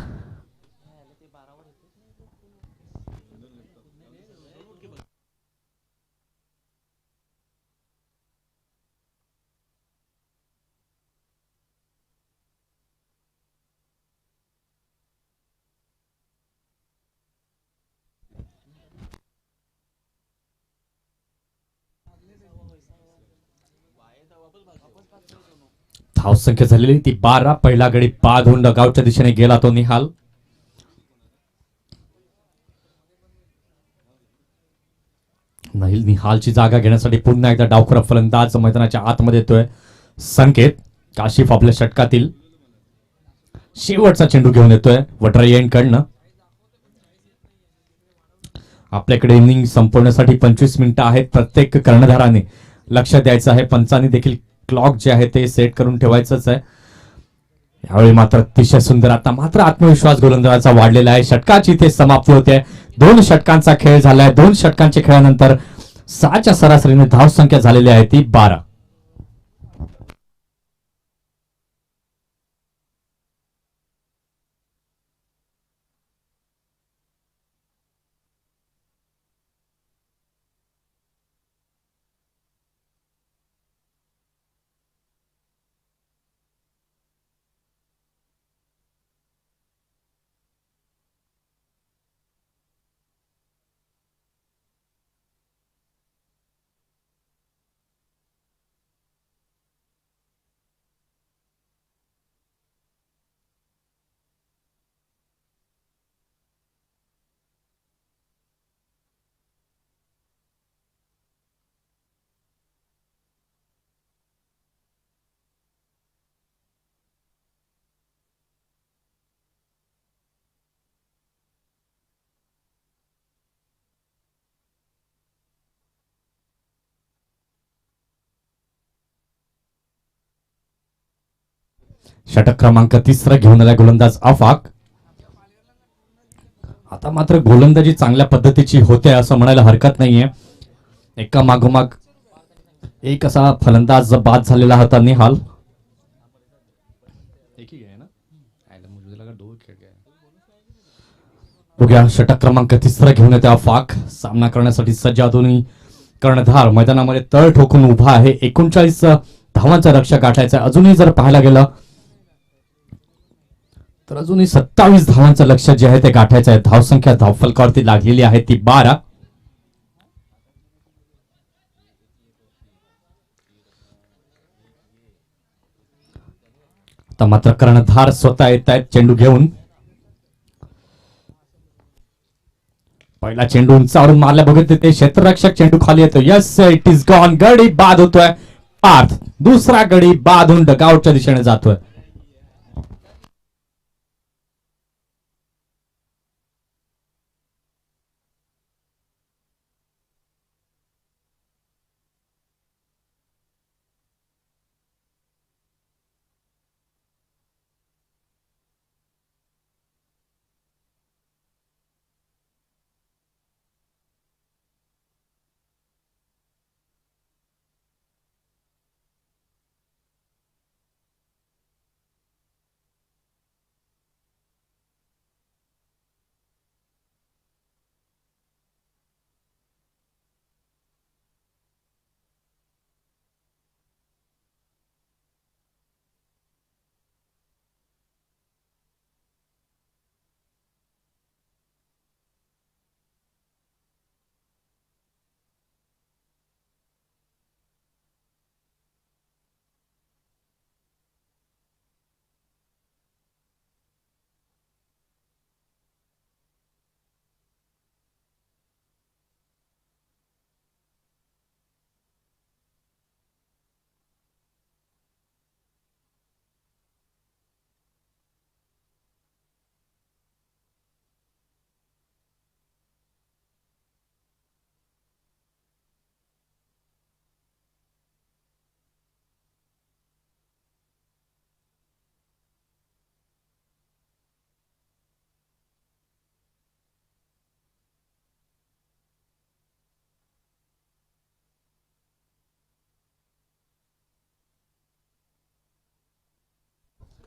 धाव संख्या झालेली ती 12. पहिला गडी बाद होऊन डगआउटच्या दिशेने गेला तो निहाल. निहालची जागा घेण्यासाठी पुन्हा एकदा डावखुरा फलंदाज मैदानाच्या आतमध्ये येतोय संकेत. काशिफ आपल्या षटकातील शेवटचा चेंडू घेऊन येतोय वटराई कडनं. आपल्याकडे इनिंग संपवण्यासाठी 25 मिनिटं आहेत. प्रत्येक कर्णधाराने लक्ष द्यायचं आहे. पंचांनी देखील क्लॉक जे आहे ते सेट करून ठेवायचंच आहे. यावेळी मात्र अतिशय सुंदर. आता मात्र आत्मविश्वास गोलंदाजाचा वाढलेला आहे. षटकाची इथे समाप्ती होते. 2 षटकांचा खेळ झालाय. 2 षटकांच्या खेळानंतर 6च्या सरासरीने धाव संख्या झालेली आहे ती 12. षटक क्रमांक 3 घेऊन आलाय गोलंदाज आफाक. आता मात्र गोलंदाजी चांगल्या पद्धतीची होते असं म्हणायला हरकत नाहीये. एका मागोमाग एक असा फलंदाज बाद झालेला होता निहाल. बघूया षटक क्रमांक 3 घेऊन येते अफाक. सामना करण्यासाठी सज्ज दोन्ही कर्णधार मैदानामध्ये तळ ठोकून उभा आहे. 39 धावांचा लक्ष्य गाठायचं आहे. अजूनही जर पाहायला गेलं तर अजूनही 27 धावांचं लक्ष्य जे आहे ते गाठायचं आहे. धावसंख्या धावफलकावरती लागलेली आहे ती 12. आता मात्र कर्णधार स्वतः येत आहेत चेंडू घेऊन. पहिला चेंडू उंचावरून मारल्या बघत ते क्षेत्ररक्षक चेंडू खाली येतो. Yes it is gone. गडी बाद होतोय. पार्थ दुसरा गडी बाद होऊन डगआउटच्या दिशेने जातोय.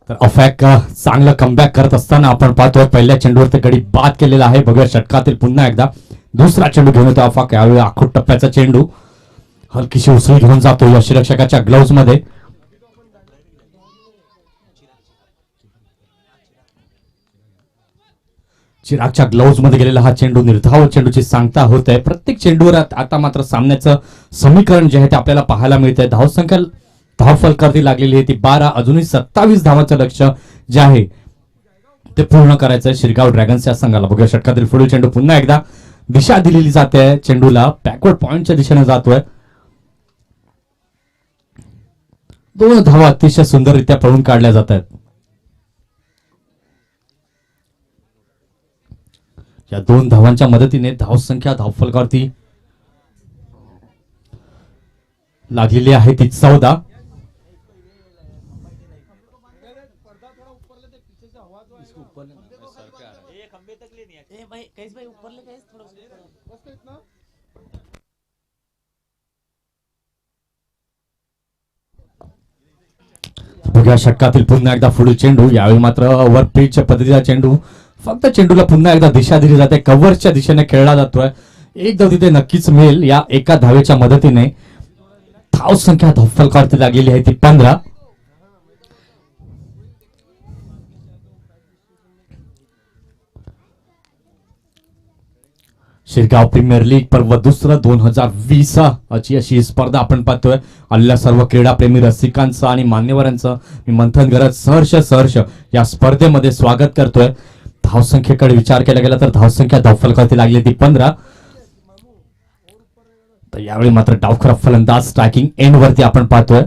तर अफॅक चांगलं कमबॅक करत असताना आपण पाहतोय पहिल्या चेंडूवर गडी बाद केलेला आहे. बघूया षटकातील पुन्हा एकदा दुसरा चेंडू घेऊन येतो अफाक. यावेळी आखूट टप्प्याचा चेंडू हलकीशी उसळी घेऊन जातो यष्टीरक्षकाच्या ग्लोव्ज मध्ये. चिरागच्या ग्लोव्ज मध्ये गेलेला हा चेंडू निर्धाव चेंडूची सांगता होत आहे. प्रत्येक चेंडूवर आता मात्र सामन्याचं समीकरण जे आहे ते आपल्याला पाहायला मिळतंय. धावसंख्या धावफलकावरती लागलेली आहे ती 12. अजूनही 27 धावांचं लक्ष्य जे आहे ते पूर्ण करायचंय शिरगाव ड्रॅगन्स या संघाला. बघूया षटकातील पुढील चेंडू पुन्हा एकदा दिशा दिलेली जाते चेंडूला. बॅकवर्ड पॉइंटच्या दिशेने जातोय. 2 धावा अतिशय सुंदररित्या पळून काढल्या जात आहेत. या 2 धावांच्या मदतीने धावसंख्या धावफलकावरती लागलेली आहे ती 14. बघूया षटकातील पुन्हा एकदा पुढील चेंडू. यावेळी मात्र ओव्हर पिच पद्धतीचा चेंडू. फक्त चेंडूला पुन्हा एकदा दिशा दिली जाते. कव्हरच्या दिशेने खेळला जातोय. एक धाव तिथे नक्कीच मिळेल या एका धावेच्या मदतीने. धावसंख्या धावफलकावरती लागलेली आहे ती 15. शिरगाव प्रीमियर लीग पर्व दुसरं 2020 अशी स्पर्धा आपण पाहतोय. आलेल्या सर्व क्रीडाप्रेमी रसिकांचं आणि मान्यवरांचं मी मंथन करत सहर्ष या स्पर्धेमध्ये स्वागत करतोय. धावसंख्येकडे विचार केला गेला तर धावसंख्या धावफलकावरती लागली ती 15. तर यावेळी मात्र डावखुरा फलंदाज स्ट्रायकिंग एंड वरती आपण पाहतोय.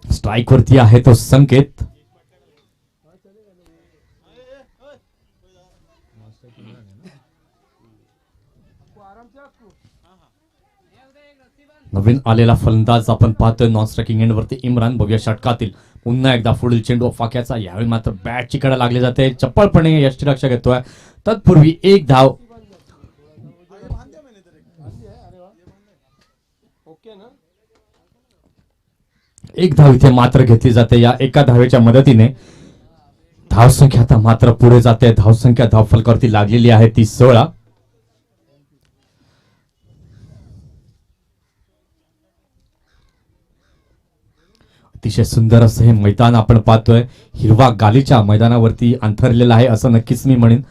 स्ट्राइक वरती आहे तो संकेत. नवीन आलेला फलंदाज आपण पाहतोय नॉन स्ट्रायकिंग एंड वरती इम्रान. बघूया षटकातील पुन्हा एकदा पुढील चेंडू फाक्याचा. यावेळी मात्र बॅटची कडा लागली जाते. चप्पलपणे यष्टीरक्षक येतोय. तत्पूर्वी एक धाव एक धाव इथे मात्र घेतली जाते. या एका धावेच्या मदतीने धावसंख्या आता मात्र पुढे जाते. धावसंख्या धावफलकावरती लागलेली आहे ती 16. अतिशय सुंदर असं हे मैदान आपण पाहतोय. हिरवा गालीच्या मैदानावरती अंथरलेलं आहे असं नक्कीच मी म्हणेन.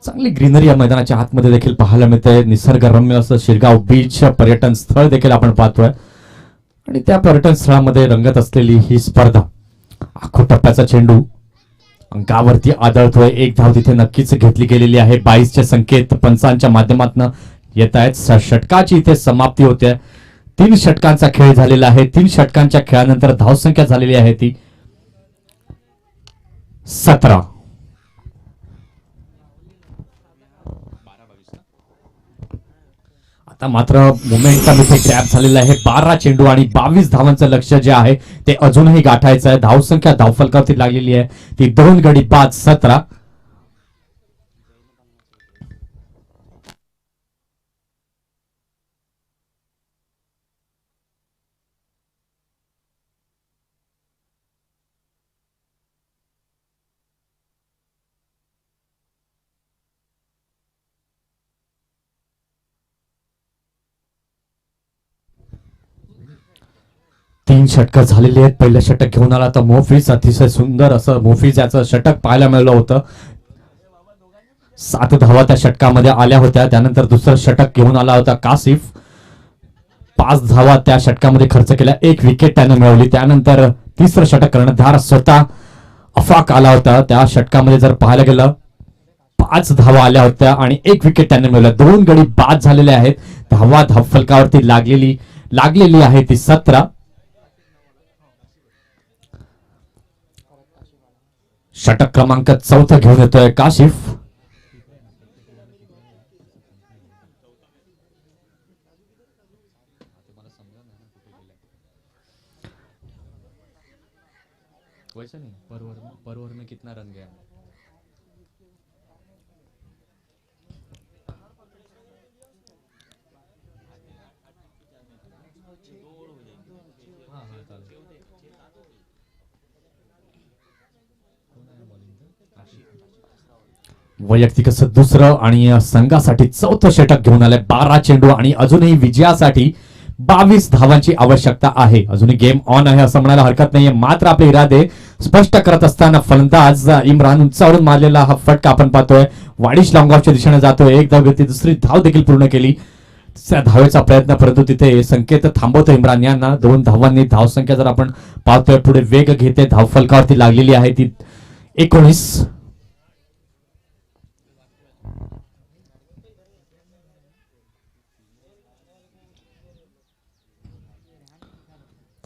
चांगली ग्रीनरी या मैदानाच्या आतमध्ये देखील पाहायला मिळते. निसर्गरम्य असं शिरगाव बीच पर्यटन स्थळ देखील आपण पाहतोय आणि त्या पर्यटन स्थळामध्ये रंगत असलेली ही स्पर्धा. आखो टप्प्याचा चेंडू अंगावरती आदळतोय. एक धाव तिथे नक्कीच घेतली गेलेली आहे. 22चे संकेत पंचांच्या माध्यमातून येत आहेत. षटकाची इथे समाप्ती होते. 3 षटकांचा खेळ झालेला आहे. 3 षटकांच्या खेळानंतर धावसंख्या झालेली आहे ती 17. आता मात्र मोमेंटम इथे ग्रॅप झालेला आहे. 12 चेंडू आणि 22 धावांचं लक्ष्य जे आहे ते अजूनही गाठायचं आहे. धावसंख्या धावफलकावरती लागलेली आहे ती 2 गडी 5 17. तीन षटक झालेली आहेत. पहिलं षटक घेऊन आला तर मोफिज. अतिशय सुंदर असं मोफिज याचं षटक पाहायला मिळालं होतं. 7 धावा त्या षटकामध्ये आल्या होत्या. त्यानंतर दुसरं षटक घेऊन आला होता कासिफ. 5 धावा त्या षटकामध्ये खर्च केल्या. 1 विकेट त्याने मिळवली. त्यानंतर तिसरं षटक कर्णधार स्वतः अफाक आला होता. त्या षटकामध्ये जर पाहायला गेलं 5 धावा आल्या होत्या आणि 1 विकेट त्याने मिळवलं. 2 गडी बाद झालेले आहेत. धावा धावफलकावरती लागलेली आहे ती 17. षटक क्रमांक 4 घेऊन येतोय काशिफ. कितना रन गया? वैयक्तिक असं दुसरं आणि संघासाठी 4थं षटक घेऊन आलंय. 12 चेंडू आणि अजूनही विजयासाठी 22 धावांची आवश्यकता आहे. अजूनही गेम ऑन आहे असं म्हणायला हरकत नाहीये. मात्र आपले इरादे स्पष्ट करत असताना फलंदाज इम्रान उंचावरून मारलेला हा फटका आपण पाहतोय. वाडिश लॉंगऑफच्या दिशेने जातोय. एक धाव घेतली. दुसरी धाव देखील पूर्ण केली. तिसऱ्या धावेचा प्रयत्न, परंतु तिथे संकेत थांबवतो इम्रान यांना. 2 धावांनी धावसंख्या जर आपण पाहतोय पुढे वेग घेते. धावफलकावरती लागलेली आहे ती 19.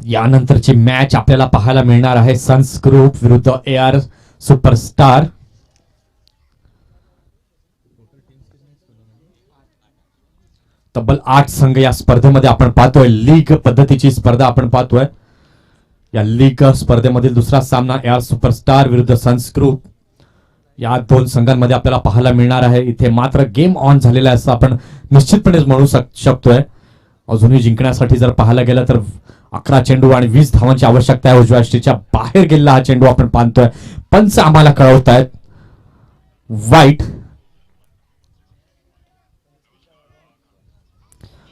यानंतरची मॅच आपल्याला पाहायला मिळणार आहे सन्स ग्रुप विरुद्ध AR सुपरस्टार. तब्बल 8 संघ या स्पर्धेमध्ये आपण पाहतोय. लीग पद्धतीची स्पर्धा आपण पाहतोय. या लीग स्पर्धेमधील दुसरा सामना AR सुपरस्टार विरुद्ध सन्स ग्रुप या 2 संघांमध्ये आपल्याला पाहायला मिळणार आहे. इथे मात्र गेम ऑन झालेला आहे असं आपण निश्चितपणे म्हणू शकतोय. अजूनही जिंकण्यासाठी जर पाहायला गेलं तर 11 चेंडू आणि 20 धावांची आवश्यकता आहे. उजव्या यष्टीच्या बाहेर गेलेला हा चेंडू आपण पाहतोय. पंच आम्हाला कळवतायत वाईट.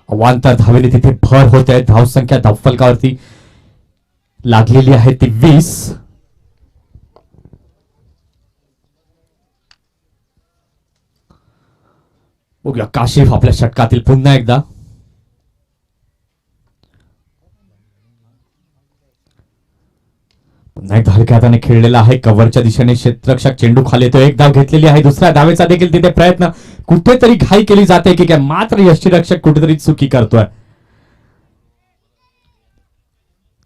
अवांतर धावेने तिथे भर होत आहे. धावसंख्या धावफलकावरती लागलेली आहे ती 20. बघूया काशिफ आपल्या षटकातील पुन्हा एकदा. पुन्हा एकदा हलक्या हाताने खेळलेला आहे. कव्हरच्या दिशेने क्षेत्ररक्षक चेंडू खाली येतो. एक धाव घेतलेली आहे. दुसऱ्या धावेचा देखील तिथे प्रयत्न. कुठेतरी घाई केली जाते की काय, मात्र यष्टीरक्षक कुठेतरी चुकी करतोय.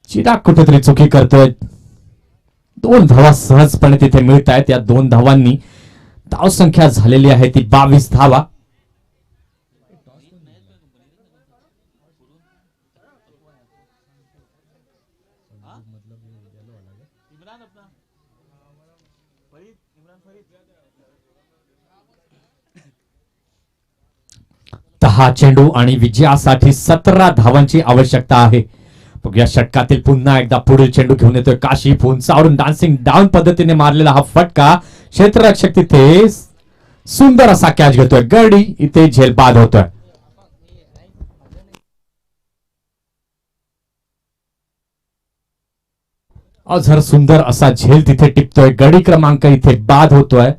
चिराग कुठेतरी चुकी करतोय. 2 धावा सहजपणे तिथे मिळत आहेत. या 2 धावांनी धावसंख्या झालेली आहे ती 22 धावा. हा चेंडू आणि विजयासाठी 17 धावांची आवश्यकता आहे. बघूया षटकातील पुन्हा एकदा पुढील चेंडू घेऊन येतोय काशिफ. उंचावरून डान्सिंग डाऊन पद्धतीने मारलेला हा फटका, क्षेत्ररक्षक तिथे सुंदर असा कॅच घेतोय. गडी इथे झेलबाद होतोय. अझर सुंदर असा झेल तिथे टिपतोय. गडी क्रमांक इथे बाद होतोय.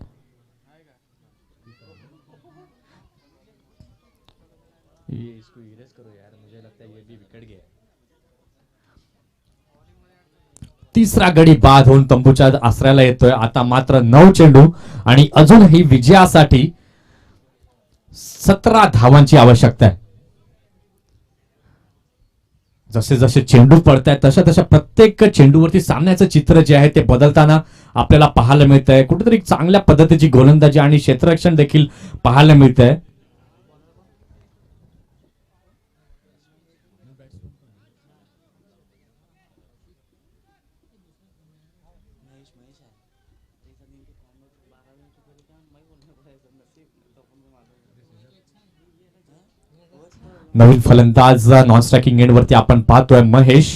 तिसरा गडी बाद होऊन तंबूच्या आसऱ्याला येतोय. आता मात्र 9 चेंडू आणि अजूनही विजयासाठी 17 धावांची आवश्यकता आहे. जसे जसे चेंडू पडत आहेत तशा तशा प्रत्येक चेंडूवरती सामन्याचं चित्र जे आहे ते बदलताना आपल्याला पाहायला मिळत आहे. कुठेतरी चांगल्या पद्धतीची गोलंदाजी आणि क्षेत्ररक्षण देखील पाहायला मिळत आहे. नवीन फलंदाज नॉन स्ट्रायकिंग एंड वरती आपण पाहतोय महेश.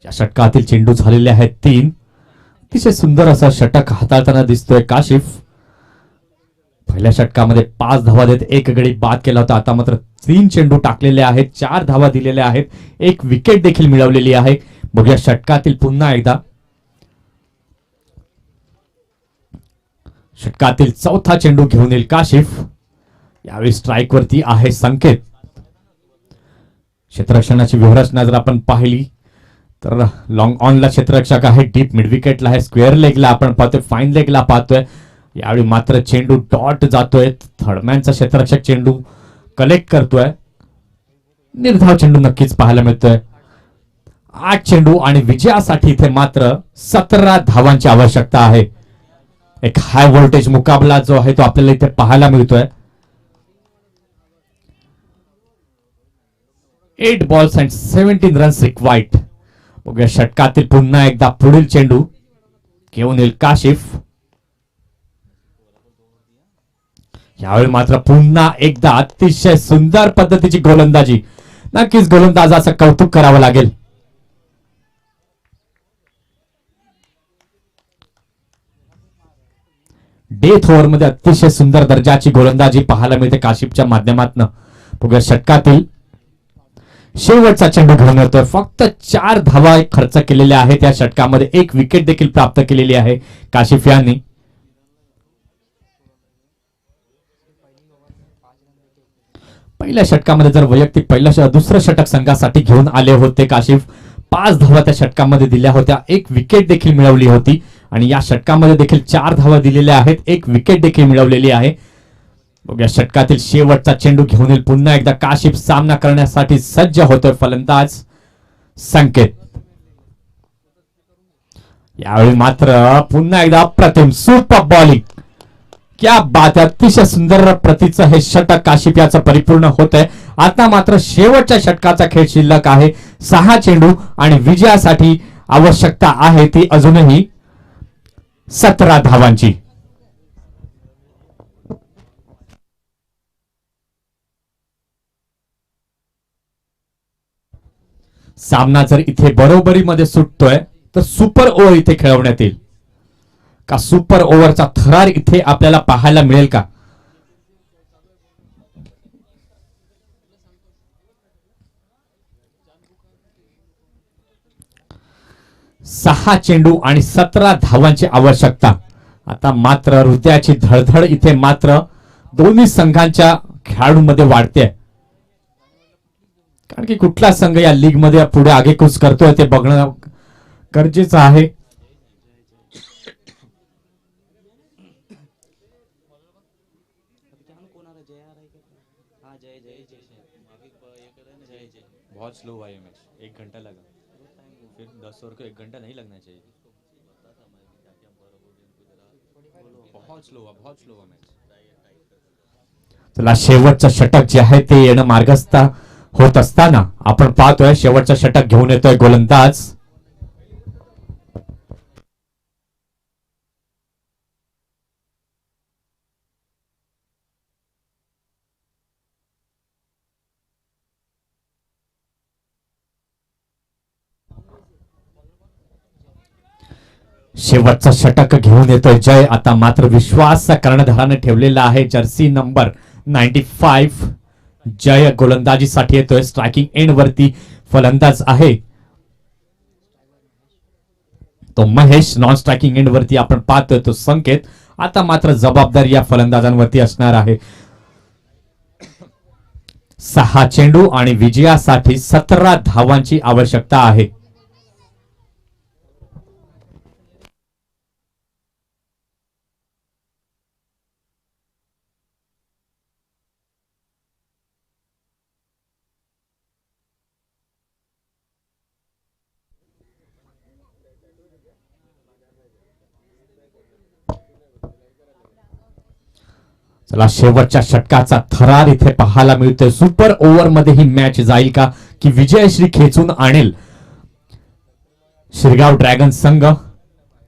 या षटकातील चेंडू झालेले आहेत 3. अतिशय सुंदर असा षटक हाताळताना दिसतोय काशिफ. पहिल्या षटकामध्ये 5 धावा देत 1 गडी बाद केला होता. आता मात्र 3 चेंडू टाकलेले आहेत, 4 धावा दिलेल्या आहेत, 1 विकेट देखील मिळवलेली आहे. बघूया षटकातील पुन्हा एकदा षटकातील चौथा चेंडू घेऊन येईल काशिफ. यावेळी स्ट्राईक वरती आहे संकेत. क्षेत्ररक्षणाची व्यूहरचना जर आपण पाहिली तर लॉंग ऑनला क्षेत्ररक्षक आहे, डीप मिड विकेटला आहे, स्क्वेअर लेगला आपण पाहतोय, फाईन लेगला पाहतोय. यावेळी मात्र चेंडू डॉट जातोय. थर्डमॅनचा क्षेत्ररक्षक चेंडू कलेक्ट करतोय. निर्धाव चेंडू नक्कीच पाहायला मिळतोय. 8 चेंडू आणि विजयासाठी इथे मात्र 17 धावांची आवश्यकता आहे. एक हाय व्होल्टेज मुकाबला जो आहे तो आपल्याला इथे पाहायला मिळतोय. 8 बॉल्स अँड 17 रन्स रिक्वायर्ड. बघूया षटकातील पुन्हा एकदा पुढील चेंडू घेऊन येईल काशिफ. यावेळी मात्र पुन्हा एकदा अतिशय सुंदर पद्धतीची गोलंदाजी. नक्कीच गोलंदाजाचं कौतुक करावं लागेल. डेथ ओव्हर मध्ये अतिशय सुंदर दर्जाची गोलंदाजी पाहायला मिळते काशिफच्या माध्यमातून. बघूया षटकातील शेवटचा चेंडू घेऊन येतोय. फक्त 4 धावा खर्च केलेल्या आहेत या षटकामध्ये. 1 विकेट देखील प्राप्त केलेली आहे काशिफ यांनी. पहिल्या षटकामध्ये जर वैयक्तिक दुसरं षटक संघासाठी घेऊन आले होते काशिफ. 5 धावा त्या षटकामध्ये दिल्या होत्या, 1 विकेट देखील मिळवली होती आणि या षटकामध्ये देखील 4 धावा दिलेल्या आहेत, 1 विकेट देखील मिळवलेली आहे. बघूया षटकातील शेवटचा चेंडू घेऊन येईल पुन्हा एकदा काशिफ. सामना करण्यासाठी सज्ज होतोय फलंदाज संकेत. यावेळी मात्र पुन्हा एकदा अप्रतिम सुपर बॉलिंग. क्या बात आहे. अतिशय सुंदर प्रतीचं हे षटक काशिफ याचं परिपूर्ण होत आहे. आता मात्र शेवटच्या षटकाचा खेळ शिल्लक आहे. 6 चेंडू आणि विजयासाठी आवश्यकता आहे ती अजूनही 17 धावांची. सामना जर इथे बरोबरीमध्ये सुटतोय तर सुपर ओव्हर इथे खेळवण्यात येईल का? सुपर ओव्हरचा थरार इथे आपल्याला पाहायला मिळेल का? सहा चेंडू आणि 17 धावांची आवश्यकता. आता मात्र हृदयाची धडधड इथे मात्र दोन्ही संघांच्या खेळाडूंमध्ये वाढते, कारण की कुठला संघ या लीग मध्ये पुढे आगेकूच करतोय ते बघणं गरजेचं आहे. बहुत स्लो हुआ ये मैच, 1 घंटा लगा, फिर 10 ओवर को 1 घंटा नहीं लगना चाहिए. बहुत स्लो हुआ मैच. चला शेवटचं षटक जे आहे ते येणं मार्गस्थ होत असताना आपण पाहतोय शेवटचं षटक घेऊन येतोय गोलंदाज. शेवटचं षटक घेऊन येतोय जय. आता मात्र विश्वास कर्णधाराने ठेवलेला आहे जर्सी नंबर 95. जय गोलंदाजीसाठी येतोय. स्ट्रायकिंग एंड वरती फलंदाज आहे तो महेश. नॉन स्ट्रायकिंग एंड वरती आपण पाहतोय तो संकेत. आता मात्र जबाबदारी या फलंदाजांवरती असणार आहे. 6 चेंडू आणि विजयासाठी 17 धावांची आवश्यकता आहे. चला शेवटच्या षटकाचा थरार इथे पाहायला मिळतोय. सुपर ओव्हर मध्ये ही मॅच जाईल का की विजयश्री खेचून आणेल शिरगाव ड्रॅगन संघ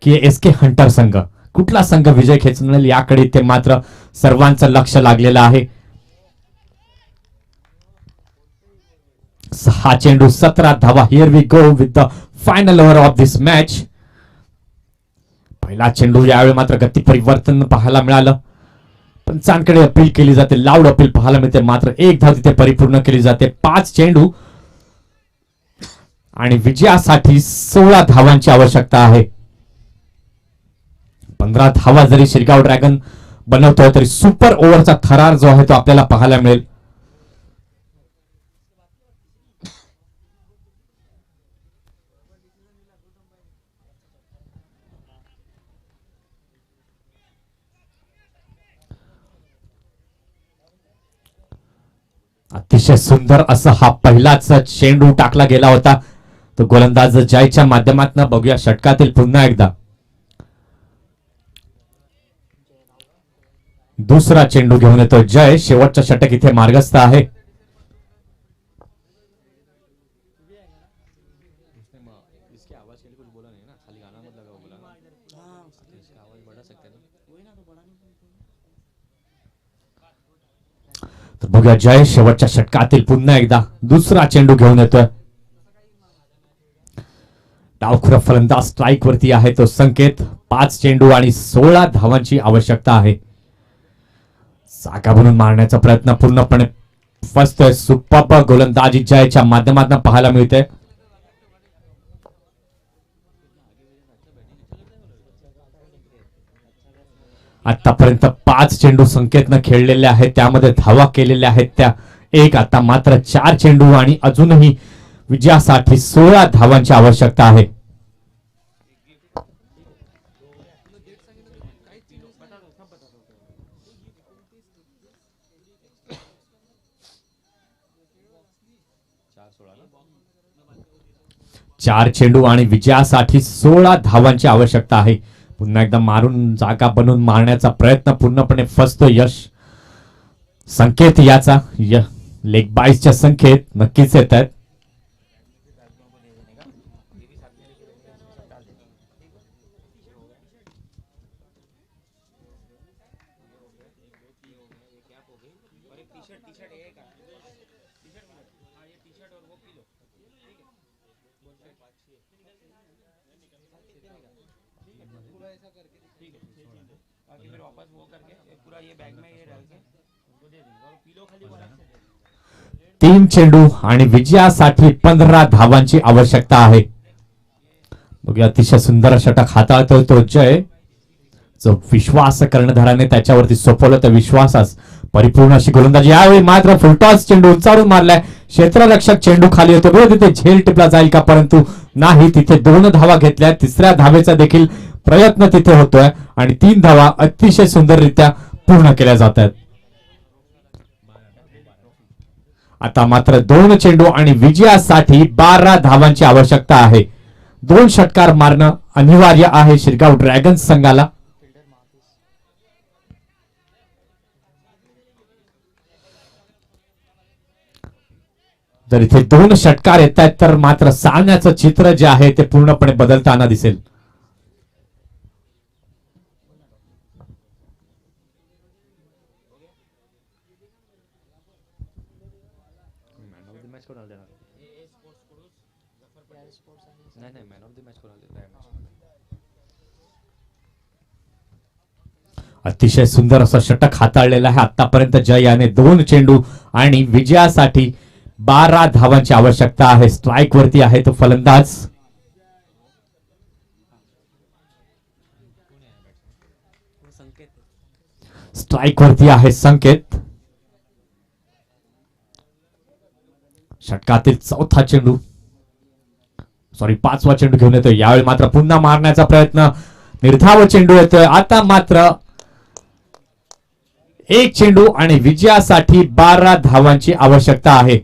की एस के हंटर संघ. कुठला संघ विजय खेचून आणेल याकडे इथे मात्र सर्वांचं लक्ष लागलेलं आहे. 6 चेंडू 17 धावा. Here we go with the final over of this match. पहिला चेंडू यावेळी मात्र गती परिवर्तन पाहायला मिळालं. पंचांकडे अपील केली जाते. लाऊड अपील पाहायला मिळते. मात्र एक धाव तिथे परिपूर्ण केली जाते. 5 चेंडू आणि विजयासाठी 16 धावांची आवश्यकता आहे. 15 धावा जरी शिरगाव ड्रॅगन बनवतोय तरी सुपर ओव्हरचा थरार जो आहे तो आपल्याला पाहायला मिळेल. अतिशय सुंदर असा हा पहिलाच चेंडू टाकला गेला होता. तो गोलंदाज जयच्या माध्यमातून बघूया षटकातील पुन्हा एकदा. दुसरा चेंडू घेऊन येतो जय. शेवटचा षटक इथे मार्गस्थ आहे. इसके आवाज के लिए कुछ बोला नहीं ना, खाली गाना मत लगाओ बोला ना। इसका आवाज बढ़ा सकते हैं ना। तर बघूया जय शेवटच्या षटकातील पुन्हा एकदा दुसरा चेंडू घेऊन येतोय. डावखुरा फलंदाज स्ट्राईक वरती आहे तो संकेत. 5 चेंडू आणि 16 धावांची आवश्यकता आहे. जागा बनून मारण्याचा प्रयत्न पूर्णपणे फसतोय. सुपर गोलंदाजी जयच्या माध्यमातून पाहायला मिळते. आतापर्यंत 5 चेंडू संकेतनं खेळलेले आहेत. त्यामध्ये धावा केलेल्या आहेत त्या 1. आता मात्र 4 चेंडू आणि अजूनही विजयासाठी 16 धावांची आवश्यकता आहे. चार चेंडू आणि विजयासाठी 16 धावांची आवश्यकता आहे. पुन्हा एकदा मारून जागा बनवून मारण्याचा प्रयत्न पूर्णपणे फसतो यश. संकेत याचा लेग बाईसच्या संकेत नक्कीच येत आहेत. तीन चेंडू आणि विजयासाठी 15 धावांची आवश्यकता आहे. बघूया अतिशय सुंदर षटक हाताळतोय तो जय. जो विश्वास कर्णधाराने त्याच्यावरती सोपवलं त्या विश्वासास परिपूर्ण अशी गोलंदाजी. यावेळी मात्र फुलटॉस चेंडू उंचावून मारलाय. क्षेत्ररक्षक चेंडू खाली होतो. बघा तिथे झेल टिपला जाईल का, परंतु नाही. तिथे 2 धावा घेतल्या. तिसऱ्या धावेचा देखील प्रयत्न तिथे होतोय आणि 3 धावा अतिशय सुंदररित्या पूर्ण केल्या जात आहेत. आता मात्र 2 चेंडू आणि विजयासाठी 12 धावांची आवश्यकता आहे. 2 षटकार मारणं अनिवार्य आहे शिरगाव ड्रॅगन्स संघाला. जर इथे 2 षटकार येत आहेत तर मात्र सामन्याचं चित्र जे आहे ते पूर्णपणे बदलताना दिसेल. मैन ऑफ द मैच को डाल देना। नहीं नहीं, मैन ऑफ द मैच को डाल देना है। अतिशय सुंदर असं षटक हाताळलेलं आहे आतापर्यंत जय याने 2 चेंडू आणि विजयासाठी 12 धावांची आवश्यकता आहे. स्ट्राईक वरती आहे तो फलंदाज. स्ट्राईक वरती आहे संकेत. षटकातील चौथा चेंडू, सॉरी 5वा चेंडू घेऊन येतोय. यावेळी मात्र पुन्हा मारण्याचा प्रयत्न, निर्धाव चेंडू येतोय. आता मात्र 1 चेंडू आणि विजयासाठी 12 धावांची आवश्यकता आहे.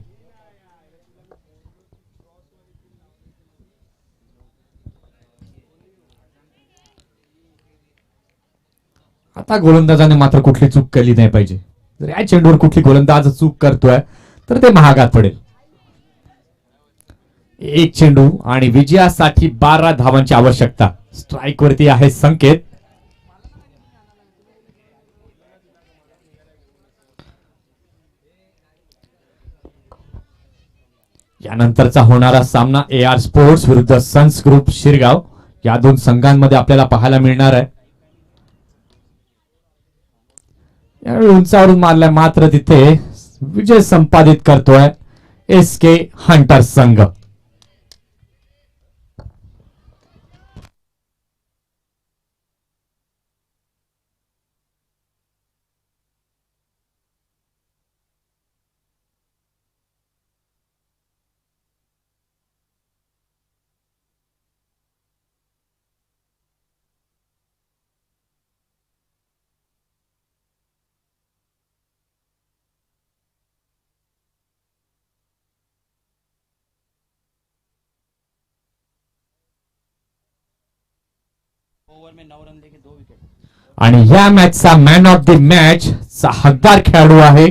आता गोलंदाजाने मात्र कुठली चूक केली नाही पाहिजे. जर या चेंडूवर कुठली गोलंदाज चूक करतोय तर ते महागात पडेल. 1 चेंडू आणि विजयासाठी 12 धावांची आवश्यकता. स्ट्राईक वरती आहे संकेत. यानंतरचा होणारा सामना AR स्पोर्ट्स विरुद्ध सन्स ग्रुप शिरगाव या 2 संघांमध्ये आपल्याला पाहायला मिळणार आहे. यावेळी उंचावरून मारलाय, मात्र तिथे विजय संपादित करतोय SK हंटर संघ. आणि या मॅचचा मॅन ऑफ द मॅच चा हकदार खेळाडू आहे